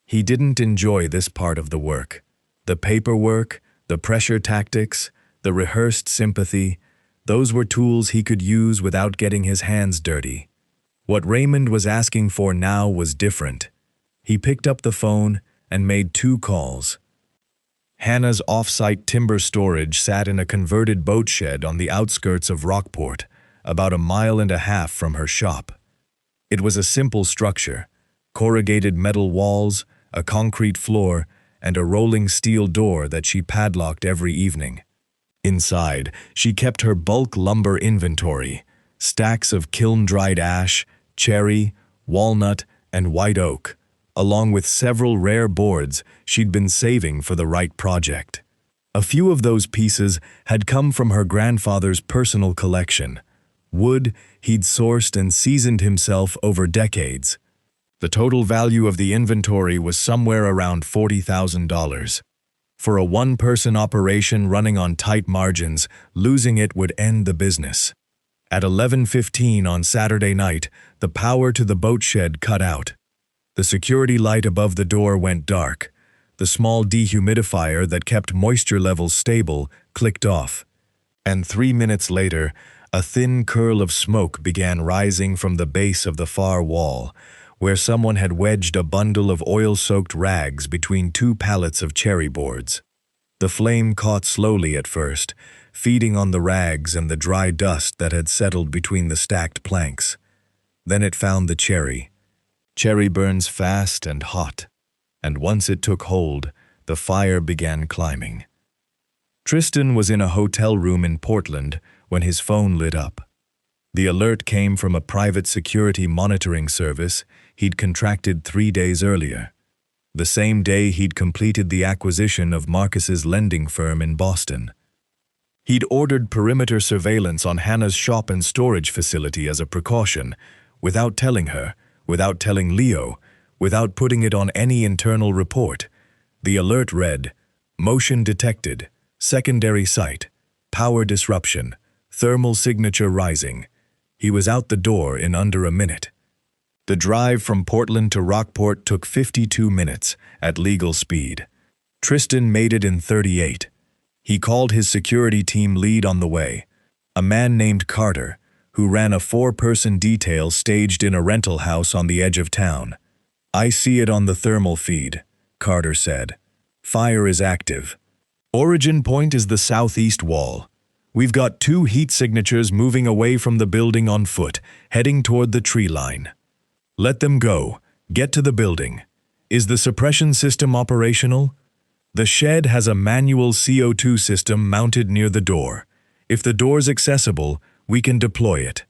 He didn't enjoy this part of the work. The paperwork, the pressure tactics, the rehearsed sympathy, those were tools he could use without getting his hands dirty. What Raymond was asking for now was different. He picked up the phone and made 2 calls. Hanna's off-site timber storage sat in a converted boat shed on the outskirts of Rockport, about 1.5 miles from her shop. It was a simple structure: corrugated metal walls, a concrete floor, and a rolling steel door that she padlocked every evening. Inside, she kept her bulk lumber inventory: stacks of kiln-dried ash, cherry, walnut, and white oak, along with several rare boards she'd been saving for the right project. A few of those pieces had come from her grandfather's personal collection, wood he'd sourced and seasoned himself over decades. The total value of the inventory was somewhere around $40,000. For a one-person operation running on tight margins, losing it would end the business. At 11:15 on Saturday night, the power to the boat shed cut out. The security light above the door went dark. The small dehumidifier that kept moisture levels stable clicked off. And 3 minutes later, A thin curl of smoke began rising from the base of the far wall, where someone had wedged a bundle of oil-soaked rags between two pallets of cherry boards. The flame caught slowly at first, feeding on the rags and the dry dust that had settled between the stacked planks. Then it found the cherry. Cherry burns fast and hot, and once it took hold, the fire began climbing. Tristan was in a hotel room in Portland when his phone lit up. The alert came from a private security monitoring service he'd contracted 3 days earlier, the same day he'd completed the acquisition of Marcus's lending firm in Boston. He'd ordered perimeter surveillance on Hanna's shop and storage facility as a precaution, without telling her, without telling Leo, without putting it on any internal report. The alert read, "Motion detected, secondary sight, power disruption, thermal signature rising." He was out the door in under a minute. The drive from Portland to Rockport took 52 minutes at legal speed. Tristan made it in 38. He called his security team lead on the way, a man named Carter, who ran a 4-person detail staged in a rental house on the edge of town. "I see it on the thermal feed," Carter said. "Fire is active. Origin point is the southeast wall. We've got 2 heat signatures moving away from the building on foot, heading toward the tree line. Let them go. Get to the building. Is the suppression system operational? The shed has a manual CO2 system mounted near the door. If the door's accessible, we can deploy it.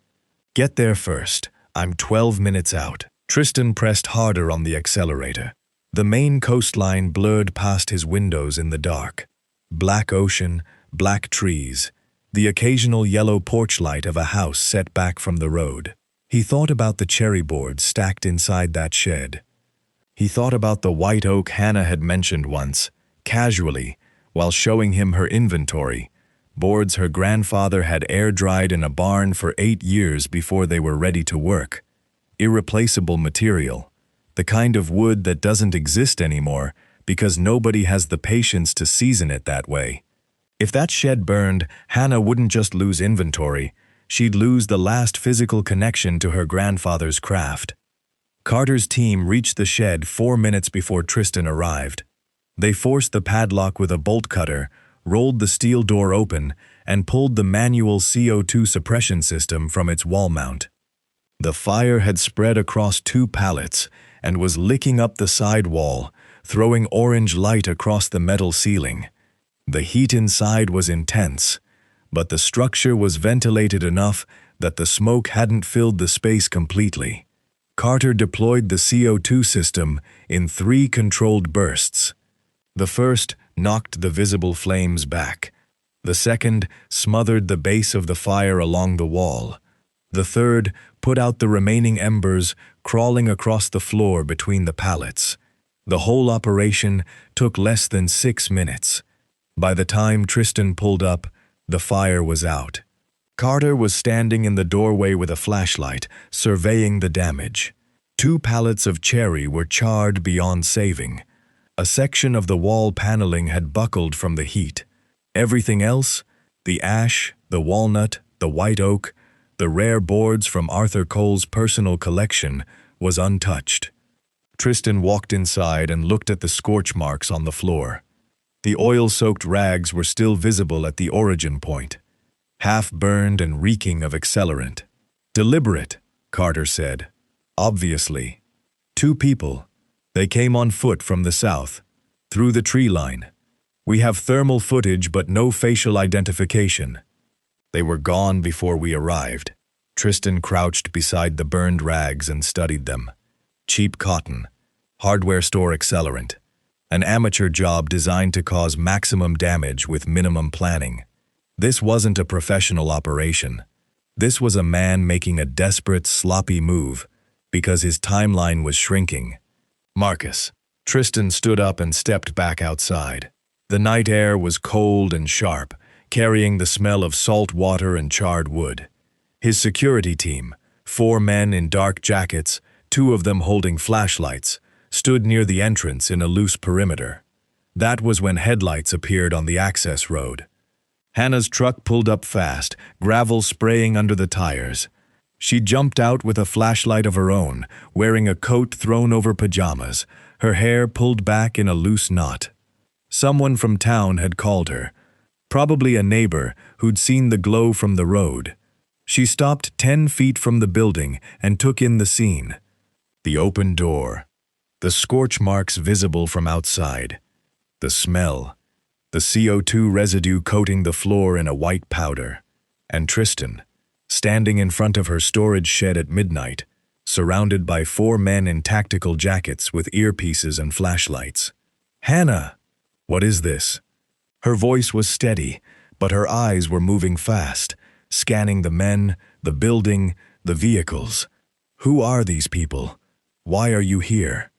Get there first. I'm 12 minutes out." Tristan pressed harder on the accelerator. The main coastline blurred past his windows in the dark. Black ocean, black trees, the occasional yellow porch light of a house set back from the road. He thought about the cherry boards stacked inside that shed. He thought about the white oak Hanna had mentioned once, casually, while showing him her inventory, boards her grandfather had air-dried in a barn for 8 years before they were ready to work. Irreplaceable material, the kind of wood that doesn't exist anymore because nobody has the patience to season it that way. If that shed burned, Hanna wouldn't just lose inventory, she'd lose the last physical connection to her grandfather's craft. Carter's team reached the shed 4 minutes before Tristan arrived. They forced the padlock with a bolt cutter, rolled the steel door open, and pulled the manual CO2 suppression system from its wall mount. The fire had spread across 2 pallets and was licking up the side wall, throwing orange light across the metal ceiling. The heat inside was intense, but the structure was ventilated enough that the smoke hadn't filled the space completely. Carter deployed the CO2 system in 3 controlled bursts. The first knocked the visible flames back. The second smothered the base of the fire along the wall. The third put out the remaining embers, crawling across the floor between the pallets. The whole operation took less than 6 minutes. By the time Tristan pulled up, the fire was out. Carter was standing in the doorway with a flashlight, surveying the damage. 2 pallets of cherry were charred beyond saving. A section of the wall paneling had buckled from the heat. Everything else, the ash, the walnut, the white oak, the rare boards from Arthur Cole's personal collection, was untouched. Tristan walked inside and looked at the scorch marks on the floor. The oil-soaked rags were still visible at the origin point, half-burned and reeking of accelerant. "Deliberate," Carter said. "Obviously. 2 people. They came on foot from the south, through the tree line. We have thermal footage but no facial identification. They were gone before we arrived." Tristan crouched beside the burned rags and studied them. Cheap cotton, hardware store accelerant, an amateur job designed to cause maximum damage with minimum planning. This wasn't a professional operation. This was a man making a desperate, sloppy move because his timeline was shrinking. "Marcus." Tristan stood up and stepped back outside. The night air was cold and sharp, carrying the smell of salt water and charred wood. His security team, 4 men in dark jackets, 2 of them holding flashlights, stood near the entrance in a loose perimeter. That was when headlights appeared on the access road. Hannah's truck pulled up fast, gravel spraying under the tires. She jumped out with a flashlight of her own, wearing a coat thrown over pajamas, her hair pulled back in a loose knot. Someone from town had called her, probably a neighbor who'd seen the glow from the road. She stopped 10 feet from the building and took in the scene. The open door, the scorch marks visible from outside, the smell, the CO2 residue coating the floor in a white powder, and Tristan, standing in front of her storage shed at midnight, surrounded by 4 men in tactical jackets with earpieces and flashlights. "Hanna, what is this?" Her voice was steady, but her eyes were moving fast, scanning the men, the building, the vehicles. "Who are these people? Why are you here?"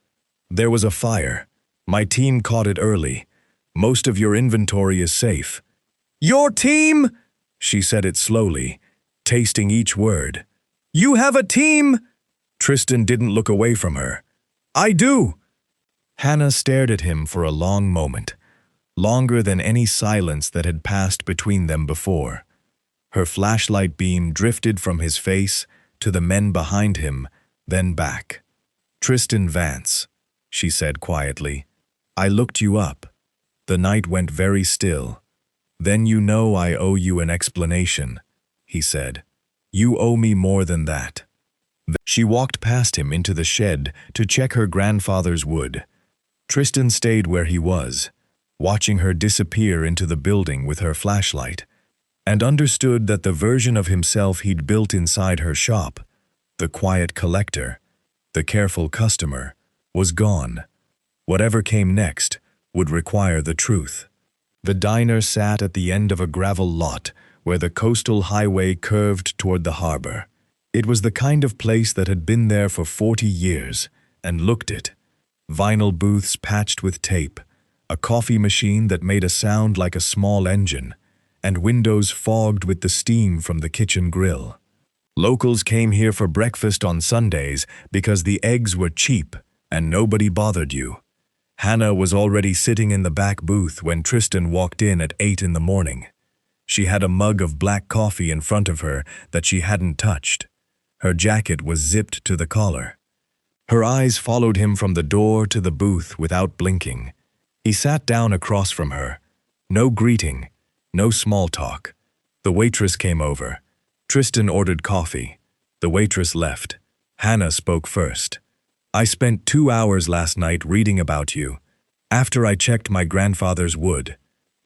"There was a fire. My team caught it early. Most of your inventory is safe." "Your team?" She said it slowly, tasting each word. "You have a team?" Tristan didn't look away from her. "I do." Hanna stared at him for a long moment, longer than any silence that had passed between them before. Her flashlight beam drifted from his face to the men behind him, then back. "Tristan Vance," she said quietly. "I looked you up. The night went very still. Then you know I owe you an explanation," he said. "You owe me more than that." She walked past him into the shed to check her grandfather's wood. Tristan stayed where he was, watching her disappear into the building with her flashlight, and understood that the version of himself he'd built inside her shop, the quiet collector, the careful customer, was gone. Whatever came next would require the truth. The diner sat at the end of a gravel lot where the coastal highway curved toward the harbor. It was the kind of place that had been there for 40 years, and looked it. Vinyl booths patched with tape, a coffee machine that made a sound like a small engine, and windows fogged with the steam from the kitchen grill. Locals came here for breakfast on Sundays because the eggs were cheap and nobody bothered you. Hanna was already sitting in the back booth when Tristan walked in at 8 in the morning. She had a mug of black coffee in front of her that she hadn't touched. Her jacket was zipped to the collar. Her eyes followed him from the door to the booth without blinking. He sat down across from her. No greeting, no small talk. The waitress came over. Tristan ordered coffee. The waitress left. Hanna spoke first. "I spent 2 hours last night reading about you. After I checked my grandfather's wood.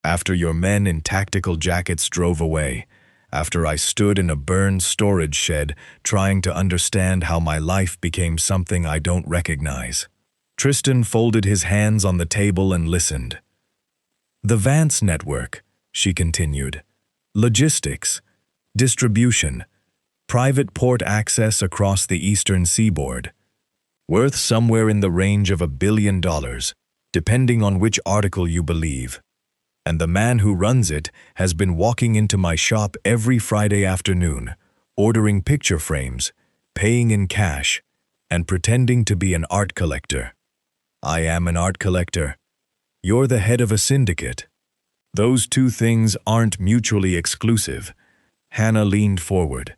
After your men in tactical jackets drove away. After I stood in a burned storage shed trying to understand how my life became something I don't recognize." Tristan folded his hands on the table and listened. "The Vance network," she continued. "Logistics, distribution, private port access across the eastern seaboard. Worth somewhere in the range of $1 billion, depending on which article you believe. And the man who runs it has been walking into my shop every Friday afternoon, ordering picture frames, paying in cash, and pretending to be an art collector. I am an art collector. You're the head of a syndicate. Those two things aren't mutually exclusive." Hanna leaned forward.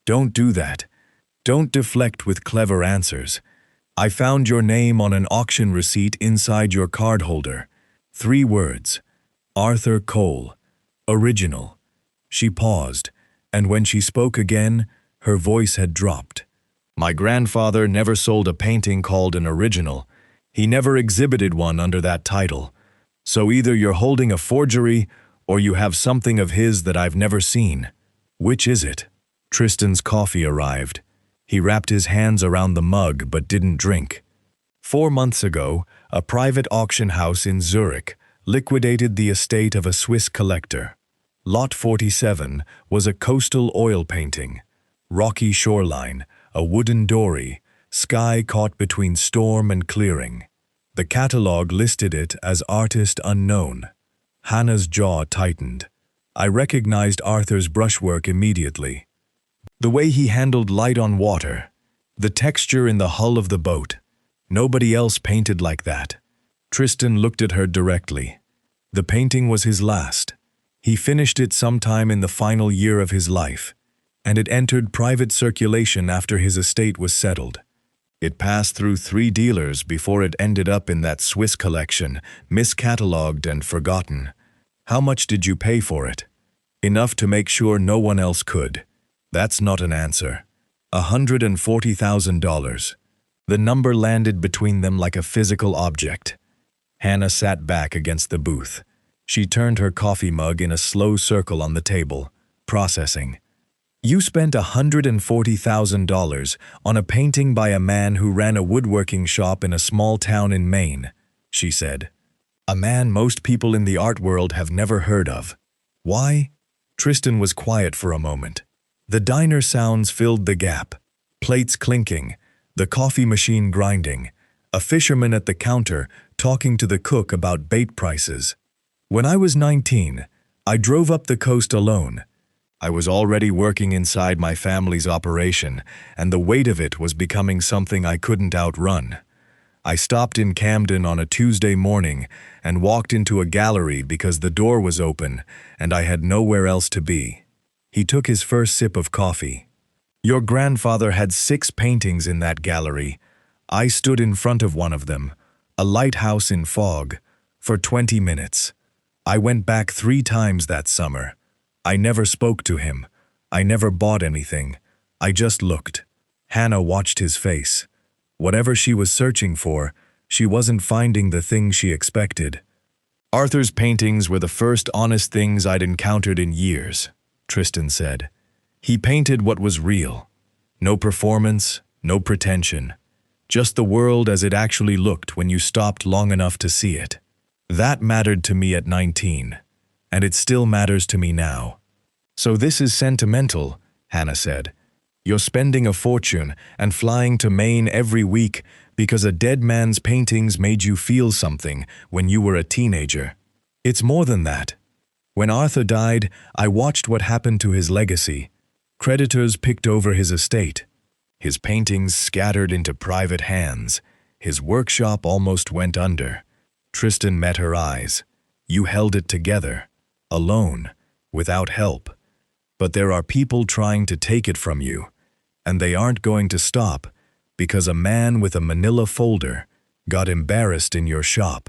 "Don't do that. Don't deflect with clever answers. I found your name on an auction receipt inside your card holder. 3 words. Arthur Cole. Original." She paused, and when she spoke again, her voice had dropped. "My grandfather never sold a painting called an original. He never exhibited one under that title. So either you're holding a forgery, or you have something of his that I've never seen. Which is it?" Tristan's coffee arrived. He wrapped his hands around the mug but didn't drink. 4 months ago, a private auction house in Zurich liquidated the estate of a Swiss collector. Lot 47 was a coastal oil painting. Rocky shoreline, a wooden dory, sky caught between storm and clearing. The catalog listed it as artist unknown. Hanna's jaw tightened. I recognized Arthur's brushwork immediately. The way he handled light on water, the texture in the hull of the boat. Nobody else painted like that. Tristan looked at her directly. The painting was his last. He finished it sometime in the final year of his life, and it entered private circulation after his estate was settled. It passed through 3 dealers before it ended up in that Swiss collection, miscatalogued and forgotten. How much did you pay for it? Enough to make sure no one else could. That's not an answer. $140,000. The number landed between them like a physical object. Hanna sat back against the booth. She turned her coffee mug in a slow circle on the table, processing. You spent $140,000 on a painting by a man who ran a woodworking shop in a small town in Maine, she said. A man most people in the art world have never heard of. Why? Tristan was quiet for a moment. The diner sounds filled the gap. Plates clinking, the coffee machine grinding, a fisherman at the counter talking to the cook about bait prices. When I was 19, I drove up the coast alone. I was already working inside my family's operation, and the weight of it was becoming something I couldn't outrun. I stopped in Camden on a Tuesday morning and walked into a gallery because the door was open and I had nowhere else to be. He took his first sip of coffee. Your grandfather had 6 paintings in that gallery. I stood in front of one of them, a lighthouse in fog, for 20 minutes. I went back 3 times that summer. I never spoke to him. I never bought anything. I just looked. Hanna watched his face. Whatever she was searching for, she wasn't finding the thing she expected. Arthur's paintings were the first honest things I'd encountered in years, Tristan said. He painted what was real. No performance, no pretension. Just the world as it actually looked when you stopped long enough to see it. That mattered to me at 19, and it still matters to me now. So this is sentimental, Hanna said. You're spending a fortune and flying to Maine every week because a dead man's paintings made you feel something when you were a teenager. It's more than that. When Arthur died, I watched what happened to his legacy. Creditors picked over his estate. His paintings scattered into private hands. His workshop almost went under. Tristan met her eyes. You held it together, alone, without help. But there are people trying to take it from you, and they aren't going to stop because a man with a manila folder got embarrassed in your shop.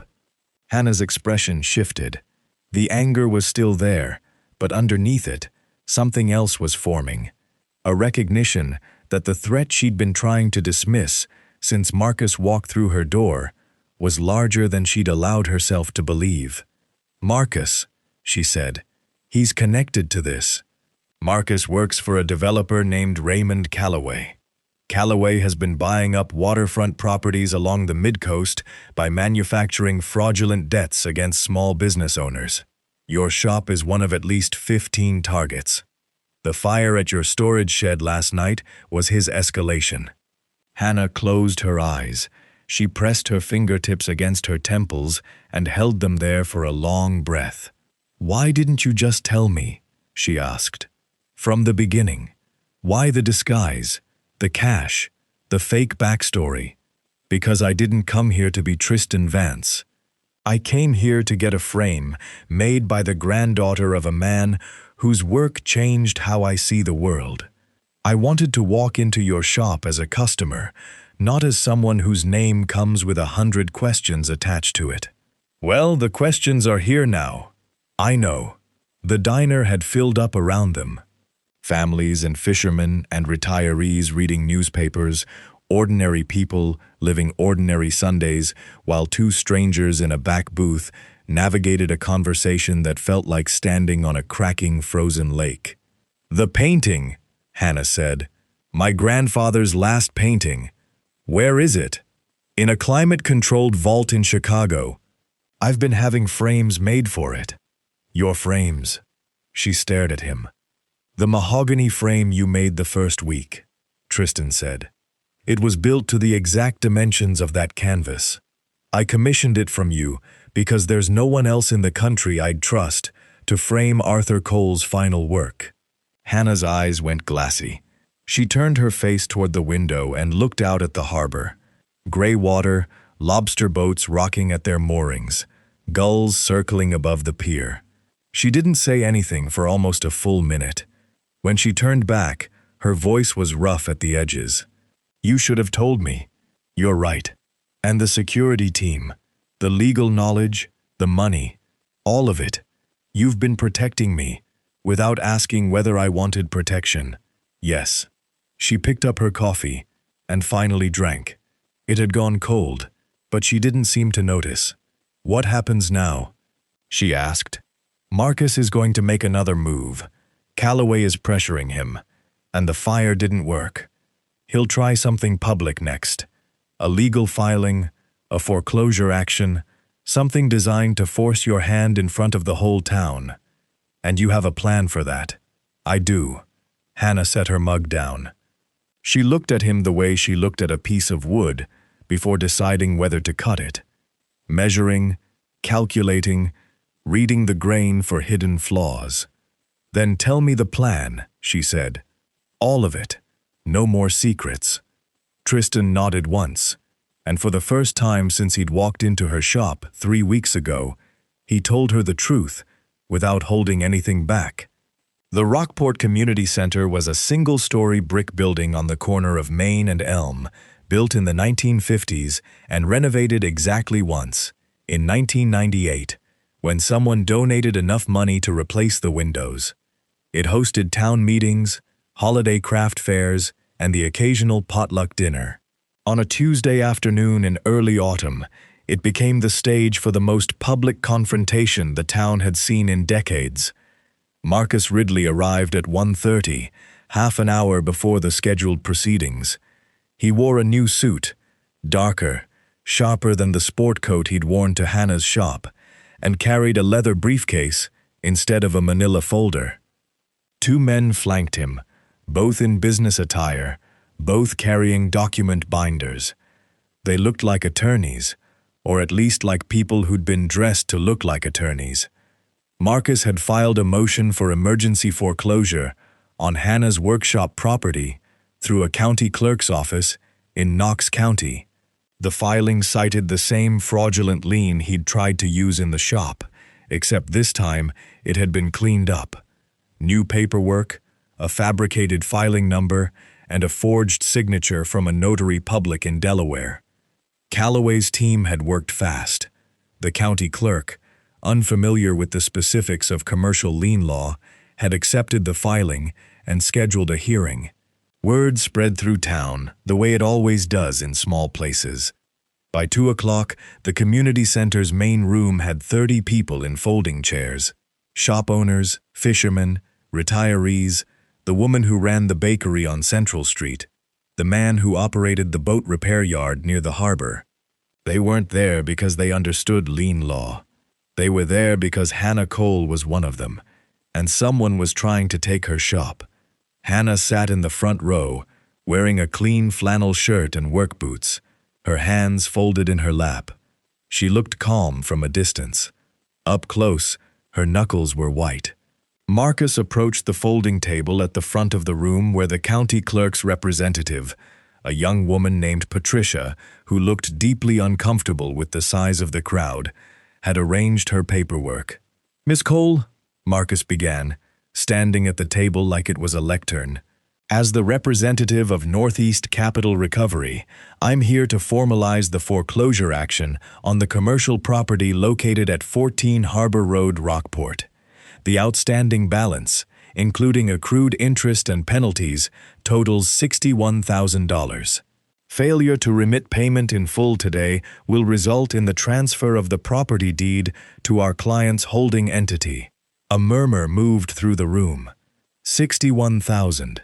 Hanna's expression shifted. The anger was still there, but underneath it, something else was forming. A recognition that the threat she'd been trying to dismiss since Marcus walked through her door was larger than she'd allowed herself to believe. Marcus, she said, he's connected to this. Marcus works for a developer named Raymond Calloway. Calloway has been buying up waterfront properties along the mid-coast by manufacturing fraudulent debts against small business owners. Your shop is one of at least 15 targets. The fire at your storage shed last night was his escalation. Hanna closed her eyes. She pressed her fingertips against her temples and held them there for a long breath. Why didn't you just tell me? She asked. From the beginning. Why the disguise, the cash, the fake backstory? Because I didn't come here to be Tristan Vance. I came here to get a frame made by the granddaughter of a man whose work changed how I see the world. I wanted to walk into your shop as a customer, not as someone whose name comes with 100 questions attached to it. Well, the questions are here now. I know. The diner had filled up around them. Families and fishermen and retirees reading newspapers, ordinary people living ordinary Sundays, while 2 strangers in a back booth navigated a conversation that felt like standing on a cracking frozen lake. The painting, Hanna said. My grandfather's last painting. Where is it? In a climate-controlled vault in Chicago. I've been having frames made for it. Your frames. She stared at him. The mahogany frame you made the first week, Tristan said. It was built to the exact dimensions of that canvas. I commissioned it from you because there's no one else in the country I'd trust to frame Arthur Cole's final work. Hanna's eyes went glassy. She turned her face toward the window and looked out at the harbor. Gray water, lobster boats rocking at their moorings, gulls circling above the pier. She didn't say anything for almost a full minute. When she turned back, her voice was rough at the edges. "You should have told me. You're right. And the security team, the legal knowledge, the money, all of it. You've been protecting me, without asking whether I wanted protection. Yes." She picked up her coffee and finally drank. It had gone cold, but she didn't seem to notice. "What happens now?" she asked. "Marcus is going to make another move. Calloway is pressuring him, and the fire didn't work. He'll try something public next. A legal filing, a foreclosure action, something designed to force your hand in front of the whole town. And you have a plan for that." "I do." Hanna set her mug down. She looked at him the way she looked at a piece of wood before deciding whether to cut it. Measuring, calculating, reading the grain for hidden flaws. "Then tell me the plan," she said. "All of it. No more secrets." Tristan nodded once, and for the first time since he'd walked into her shop 3 weeks ago, he told her the truth without holding anything back. The Rockport Community Center was a single-story brick building on the corner of Main and Elm, built in the 1950s and renovated exactly once, in 1998, when someone donated enough money to replace the windows. It hosted town meetings, holiday craft fairs, and the occasional potluck dinner. On a Tuesday afternoon in early autumn, it became the stage for the most public confrontation the town had seen in decades. Marcus Ridley arrived at 1:30, half an hour before the scheduled proceedings. He wore a new suit, darker, sharper than the sport coat he'd worn to Hanna's shop, and carried a leather briefcase instead of a manila folder. 2 men flanked him, both in business attire, both carrying document binders. They looked like attorneys, or at least like people who'd been dressed to look like attorneys. Marcus had filed a motion for emergency foreclosure on Hanna's workshop property through a county clerk's office in Knox County. The filing cited the same fraudulent lien he'd tried to use in the shop, except this time it had been cleaned up. New paperwork, a fabricated filing number, and a forged signature from a notary public in Delaware. Calloway's team had worked fast. The county clerk, unfamiliar with the specifics of commercial lien law, had accepted the filing and scheduled a hearing. Word spread through town, the way it always does in small places. By 2 o'clock, the community center's main room had 30 people in folding chairs. Shop owners, fishermen, retirees, the woman who ran the bakery on Central Street, the man who operated the boat repair yard near the harbor. They weren't there because they understood lien law. They were there because Hanna Cole was one of them, and someone was trying to take her shop. Hanna sat in the front row, wearing a clean flannel shirt and work boots, her hands folded in her lap. She looked calm from a distance. Up close, her knuckles were white. Marcus approached the folding table at the front of the room where the county clerk's representative, a young woman named Patricia, who looked deeply uncomfortable with the size of the crowd, had arranged her paperwork. "Miss Cole," Marcus began, standing at the table like it was a lectern. "As the representative of Northeast Capital Recovery, I'm here to formalize the foreclosure action on the commercial property located at 14 Harbor Road, Rockport. The outstanding balance, including accrued interest and penalties, totals $61,000. Failure to remit payment in full today will result in the transfer of the property deed to our client's holding entity." A murmur moved through the room. 61,000.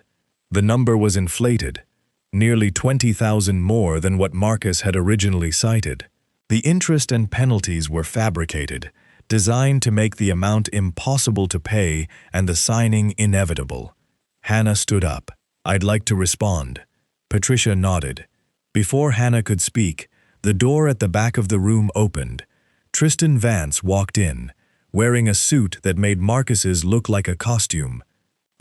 The number was inflated, nearly 20,000 more than what Marcus had originally cited. The interest and penalties were fabricated, designed to make the amount impossible to pay and the signing inevitable. Hanna stood up. "I'd like to respond." Patricia nodded. Before Hanna could speak, the door at the back of the room opened. Tristan Vance walked in, wearing a suit that made Marcus's look like a costume.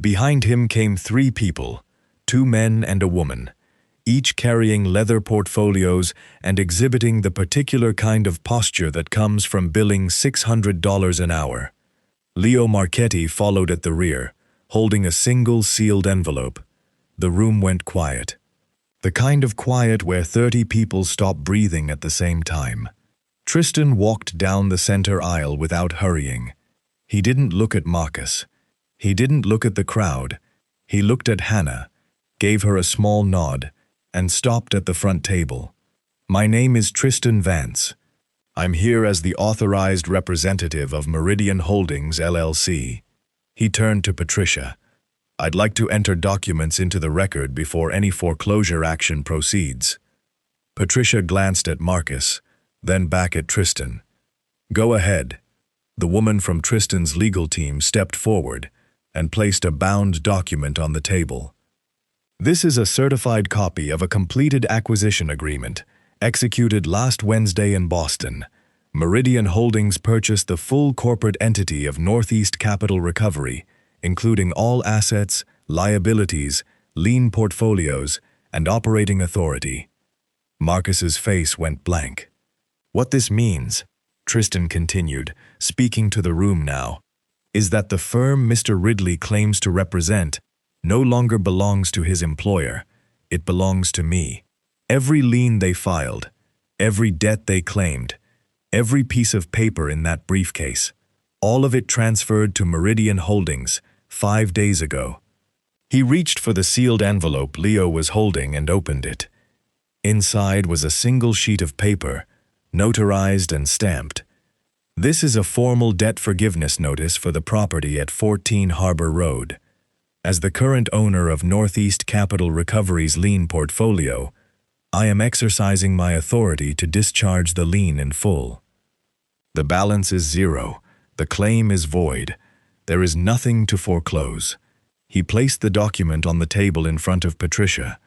Behind him came 3 people, 2 men and a woman, each carrying leather portfolios and exhibiting the particular kind of posture that comes from billing $600 an hour. Leo Marchetti followed at the rear, holding a single sealed envelope. The room went quiet. The kind of quiet where 30 people stop breathing at the same time. Tristan walked down the center aisle without hurrying. He didn't look at Marcus. He didn't look at the crowd. He looked at Hanna, gave her a small nod, and stopped at the front table. "My name is Tristan Vance. I'm here as the authorized representative of Meridian Holdings, LLC. He turned to Patricia. "I'd like to enter documents into the record before any foreclosure action proceeds." Patricia glanced at Marcus, then back at Tristan. "Go ahead." The woman from Tristan's legal team stepped forward and placed a bound document on the table. "This is a certified copy of a completed acquisition agreement, executed last Wednesday in Boston. Meridian Holdings purchased the full corporate entity of Northeast Capital Recovery, including all assets, liabilities, lien portfolios, and operating authority." Marcus's face went blank. "What this means," Tristan continued, speaking to the room now, "is that the firm Mr. Ridley claims to represent no longer belongs to his employer. It belongs to me. Every lien they filed, every debt they claimed, every piece of paper in that briefcase, all of it transferred to Meridian Holdings 5 days ago." He reached for the sealed envelope Leo was holding and opened it. Inside was a single sheet of paper, notarized and stamped. "This is a formal debt forgiveness notice for the property at 14 Harbor Road. As the current owner of Northeast Capital Recovery's lien portfolio, I am exercising my authority to discharge the lien in full. The balance is zero. The claim is void. There is nothing to foreclose." He placed the document on the table in front of Patricia.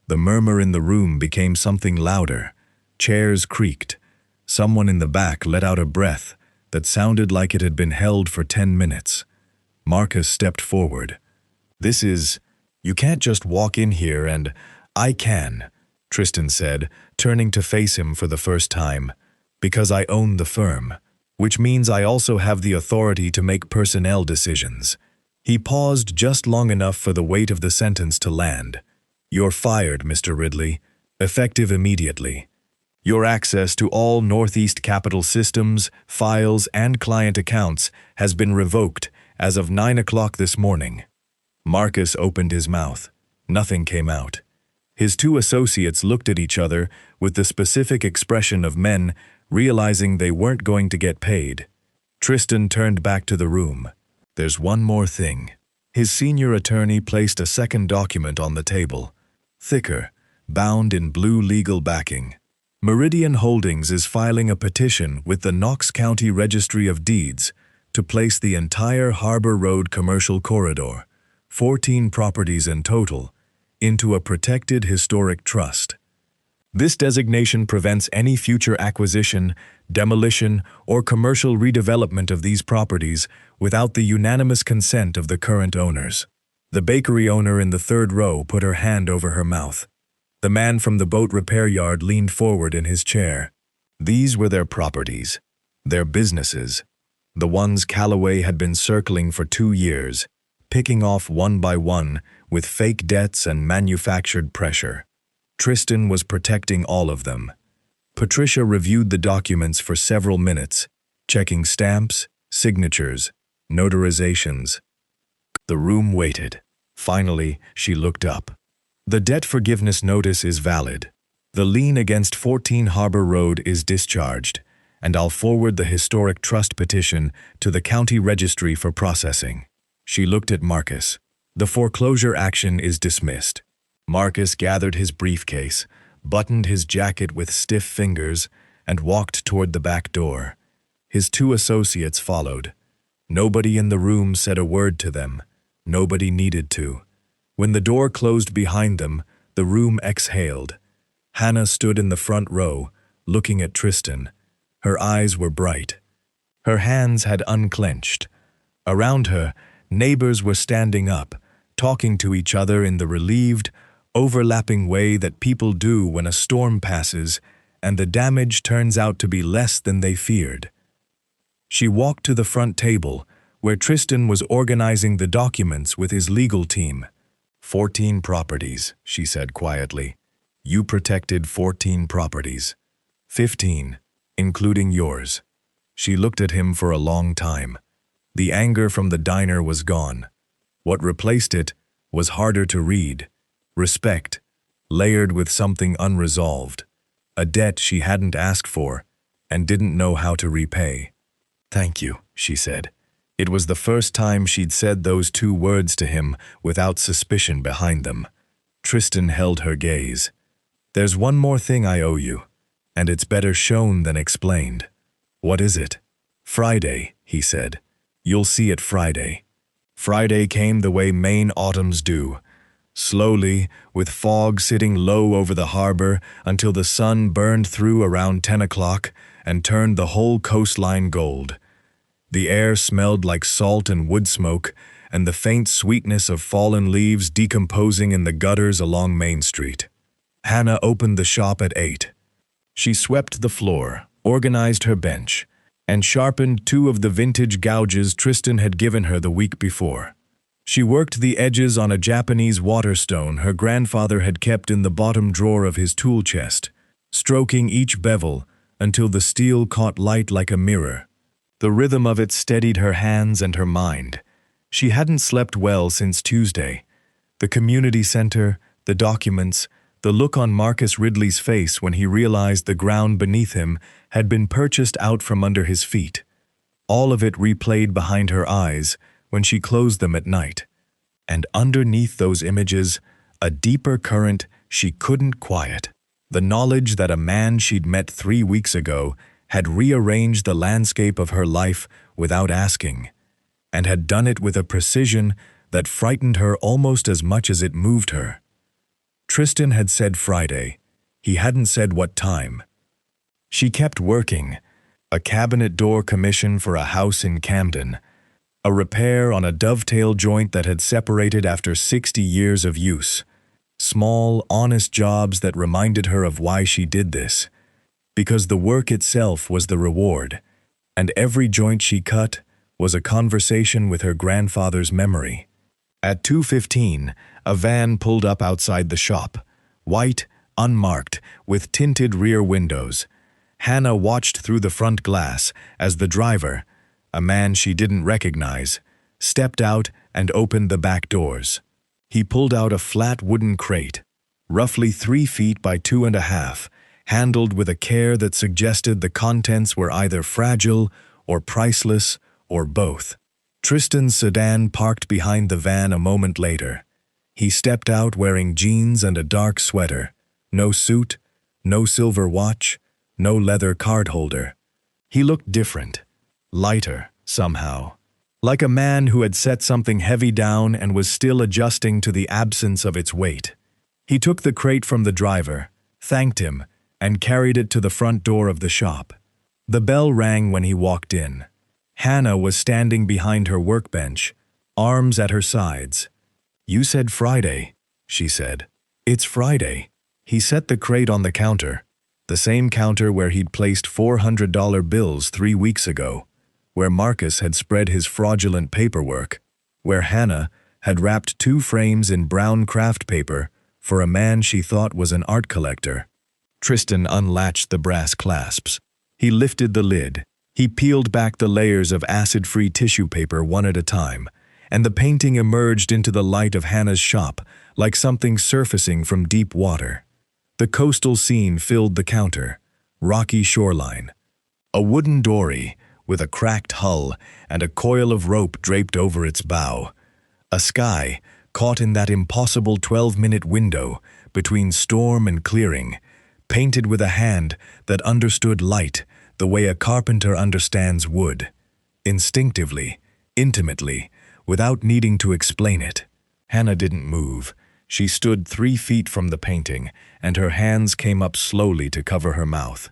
The murmur in the room became something louder. Chairs creaked. Someone in the back let out a breath that sounded like it had been held for 10 minutes. Marcus stepped forward. You can't just walk in here and—" "I can," Tristan said, turning to face him for the first time, "because I own the firm, which means I also have the authority to make personnel decisions." He paused just long enough for the weight of the sentence to land. "You're fired, Mr. Ridley, effective immediately. Your access to all Northeast Capital systems, files, and client accounts has been revoked as of 9 o'clock this morning." Marcus opened his mouth. Nothing came out. His two associates looked at each other with the specific expression of men realizing they weren't going to get paid. Tristan turned back to the room. "There's one more thing." His senior attorney placed a second document on the table. Thicker, bound in blue legal backing. "Meridian Holdings is filing a petition with the Knox County Registry of Deeds to place the entire Harbor Road commercial corridor, 14 properties in total, into a protected historic trust. This designation prevents any future acquisition, demolition, or commercial redevelopment of these properties without the unanimous consent of the current owners." The bakery owner in the third row put her hand over her mouth. The man from the boat repair yard leaned forward in his chair. These were their properties, their businesses, the ones Callaway had been circling for 2 years, picking off one by one with fake debts and manufactured pressure. Tristan was protecting all of them. Patricia reviewed the documents for several minutes, checking stamps, signatures, notarizations. The room waited. Finally, she looked up. "The debt forgiveness notice is valid. The lien against 14 Harbor Road is discharged, and I'll forward the historic trust petition to the county registry for processing." She looked at Marcus. "The foreclosure action is dismissed." Marcus gathered his briefcase, buttoned his jacket with stiff fingers, and walked toward the back door. His two associates followed. Nobody in the room said a word to them. Nobody needed to. When the door closed behind them, the room exhaled. Hanna stood in the front row, looking at Tristan. Her eyes were bright. Her hands had unclenched. Around her, neighbors were standing up, talking to each other in the relieved, overlapping way that people do when a storm passes and the damage turns out to be less than they feared. She walked to the front table, where Tristan was organizing the documents with his legal team. 14 properties, she said quietly. You protected 14 properties. 15, including yours. She looked at him for a long time. The anger from the diner was gone. What replaced it was harder to read. Respect, layered with something unresolved. A debt she hadn't asked for and didn't know how to repay. Thank you, she said. It was the first time she'd said those two words to him without suspicion behind them. Tristan held her gaze. There's one more thing I owe you, and it's better shown than explained. What is it? Friday, he said. You'll see it Friday. Friday came the way Maine autumns do. Slowly, with fog sitting low over the harbor until the sun burned through around 10 o'clock and turned the whole coastline gold. The air smelled like salt and wood smoke, and the faint sweetness of fallen leaves decomposing in the gutters along Main Street. Hanna opened the shop at 8. She swept the floor, organized her bench, and sharpened 2 of the vintage gouges Tristan had given her the week before. She worked the edges on a Japanese waterstone her grandfather had kept in the bottom drawer of his tool chest, stroking each bevel until the steel caught light like a mirror. The rhythm of it steadied her hands and her mind. She hadn't slept well since Tuesday. The community center, the documents, the look on Marcus Ridley's face when he realized the ground beneath him had been purchased out from under his feet. All of it replayed behind her eyes when she closed them at night. And underneath those images, a deeper current she couldn't quiet. The knowledge that a man she'd met 3 weeks ago had rearranged the landscape of her life without asking, and had done it with a precision that frightened her almost as much as it moved her. Tristan had said Friday. He hadn't said what time. She kept working. A cabinet door commission for a house in Camden. A repair on a dovetail joint that had separated after 60 years of use. Small, honest jobs that reminded her of why she did this. Because the work itself was the reward, and every joint she cut was a conversation with her grandfather's memory. At 2:15, a van pulled up outside the shop, white, unmarked, with tinted rear windows. Hanna watched through the front glass as the driver, a man she didn't recognize, stepped out and opened the back doors. He pulled out a flat wooden crate, roughly 3 feet by 2.5, handled with a care that suggested the contents were either fragile or priceless or both. Tristan's sedan parked behind the van a moment later. He stepped out wearing jeans and a dark sweater. No suit, no silver watch, no leather card holder. He looked different, lighter, somehow. Like a man who had set something heavy down and was still adjusting to the absence of its weight. He took the crate from the driver, thanked him, and carried it to the front door of the shop. The bell rang when he walked in. Hanna was standing behind her workbench, arms at her sides. You said Friday, she said. It's Friday. He set the crate on the counter, the same counter where he'd placed $400 bills 3 weeks ago, where Marcus had spread his fraudulent paperwork, where Hanna had wrapped 2 frames in brown craft paper for a man she thought was an art collector. Tristan unlatched the brass clasps. He lifted the lid. He peeled back the layers of acid-free tissue paper one at a time, and the painting emerged into the light of Hanna's shop like something surfacing from deep water. The coastal scene filled the counter, rocky shoreline. A wooden dory with a cracked hull and a coil of rope draped over its bow. A sky caught in that impossible 12-minute window between storm and clearing, painted with a hand that understood light the way a carpenter understands wood, instinctively, intimately, without needing to explain it. Hanna didn't move. She stood 3 feet from the painting, and her hands came up slowly to cover her mouth.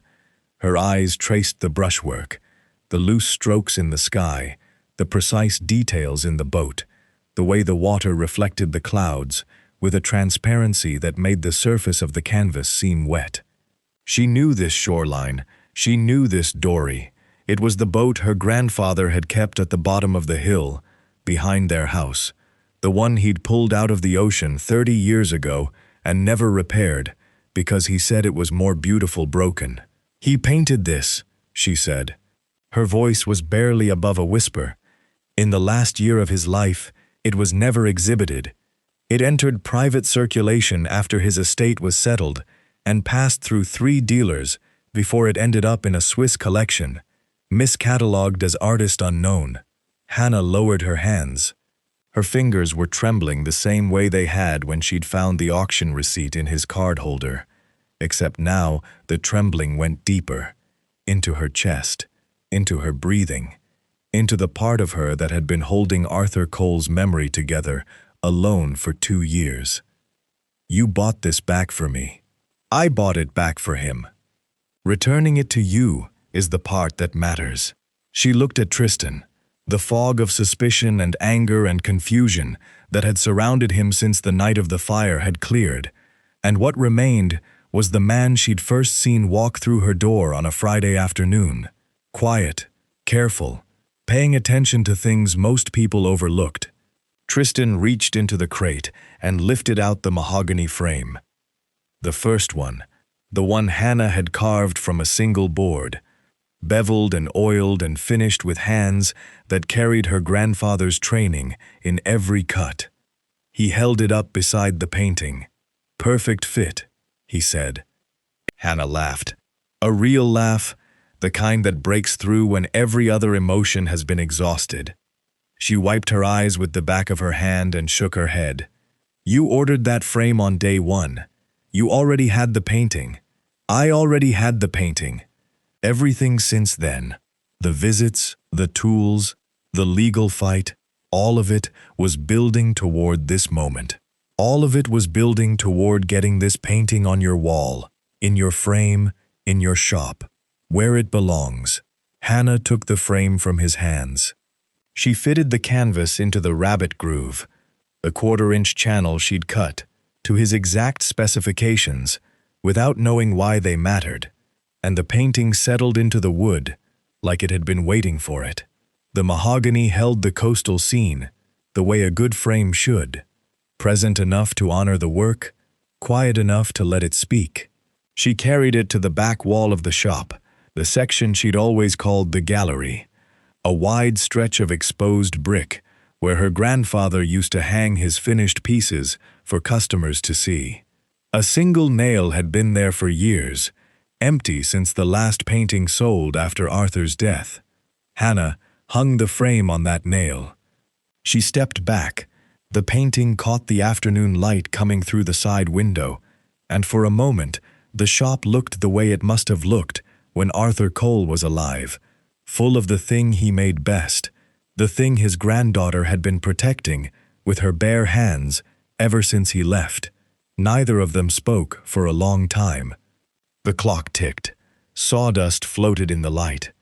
Her eyes traced the brushwork, the loose strokes in the sky, the precise details in the boat, the way the water reflected the clouds, with a transparency that made the surface of the canvas seem wet. She knew this shoreline. She knew this dory. It was the boat her grandfather had kept at the bottom of the hill, behind their house, the one he'd pulled out of the ocean 30 years ago and never repaired because he said it was more beautiful broken. "He painted this," she said. Her voice was barely above a whisper. In the last year of his life, it was never exhibited. It entered private circulation after his estate was settled and passed through 3 dealers before it ended up in a Swiss collection, miscatalogued as artist unknown. Hanna lowered her hands. Her fingers were trembling the same way they had when she'd found the auction receipt in his card holder, except now the trembling went deeper, into her chest, into her breathing, into the part of her that had been holding Arthur Cole's memory together alone for 2 years. "You bought this back for me. I bought it back for him. Returning it to you is the part that matters." She looked at Tristan. The fog of suspicion and anger and confusion that had surrounded him since the night of the fire had cleared, and what remained was the man she'd first seen walk through her door on a Friday afternoon. Quiet, careful, paying attention to things most people overlooked. Tristan reached into the crate and lifted out the mahogany frame. The first one, the one Hanna had carved from a single board, beveled and oiled and finished with hands that carried her grandfather's training in every cut. He held it up beside the painting. "Perfect fit," he said. Hanna laughed. A real laugh, the kind that breaks through when every other emotion has been exhausted. She wiped her eyes with the back of her hand and shook her head. "You ordered that frame on day 1. You already had the painting. I already had the painting. Everything since then, the visits, the tools, the legal fight, all of it was building toward this moment. All of it was building toward getting this painting on your wall, in your frame, in your shop, where it belongs." Hanna took the frame from his hands. She fitted the canvas into the rabbit groove, the 1/4-inch channel she'd cut, to his exact specifications, without knowing why they mattered, and the painting settled into the wood like it had been waiting for it. The mahogany held the coastal scene, the way a good frame should, present enough to honor the work, quiet enough to let it speak. She carried it to the back wall of the shop, the section she'd always called the gallery, a wide stretch of exposed brick where her grandfather used to hang his finished pieces for customers to see. A single nail had been there for years, empty since the last painting sold after Arthur's death. Hanna hung the frame on that nail. She stepped back. The painting caught the afternoon light coming through the side window, and for a moment the shop looked the way it must have looked when Arthur Cole was alive, full of the thing he made best, the thing his granddaughter had been protecting with her bare hands ever since he left. Neither of them spoke for a long time. The clock ticked. Sawdust floated in the light.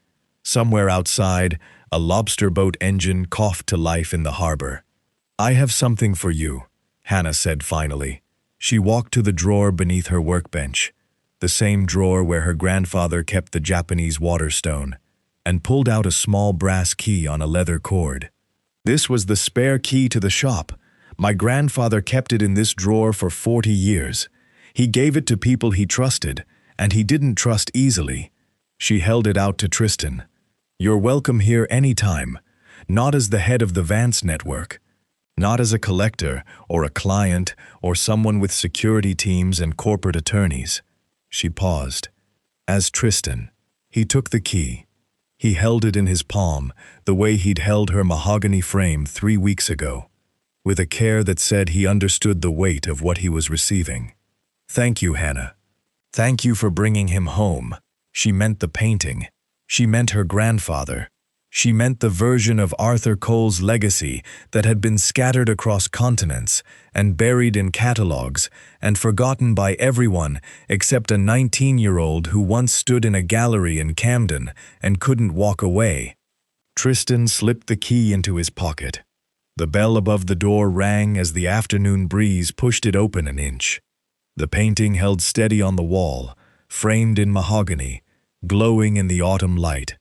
Somewhere outside, a lobster boat engine coughed to life in the harbor. "I have something for you," Hanna said finally. She walked to the drawer beneath her workbench, the same drawer where her grandfather kept the Japanese water stone, and pulled out a small brass key on a leather cord. "This was the spare key to the shop. My grandfather kept it in this drawer for 40 years. He gave it to people he trusted, and he didn't trust easily." She held it out to Tristan. "You're welcome here any time, not as the head of the Vance network, not as a collector or a client or someone with security teams and corporate attorneys." She paused. As Tristan, he took the key. He held it in his palm, the way he'd held her mahogany frame 3 weeks ago, with a care that said he understood the weight of what he was receiving. "Thank you, Hanna. Thank you for bringing him home." She meant the painting. She meant her grandfather. She meant the version of Arthur Cole's legacy that had been scattered across continents and buried in catalogs and forgotten by everyone except a 19-year-old who once stood in a gallery in Camden and couldn't walk away. Tristan slipped the key into his pocket. The bell above the door rang as the afternoon breeze pushed it open an inch. The painting held steady on the wall, framed in mahogany, glowing in the autumn light.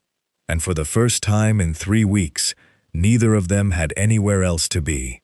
and for the first time in 3 weeks, neither of them had anywhere else to be.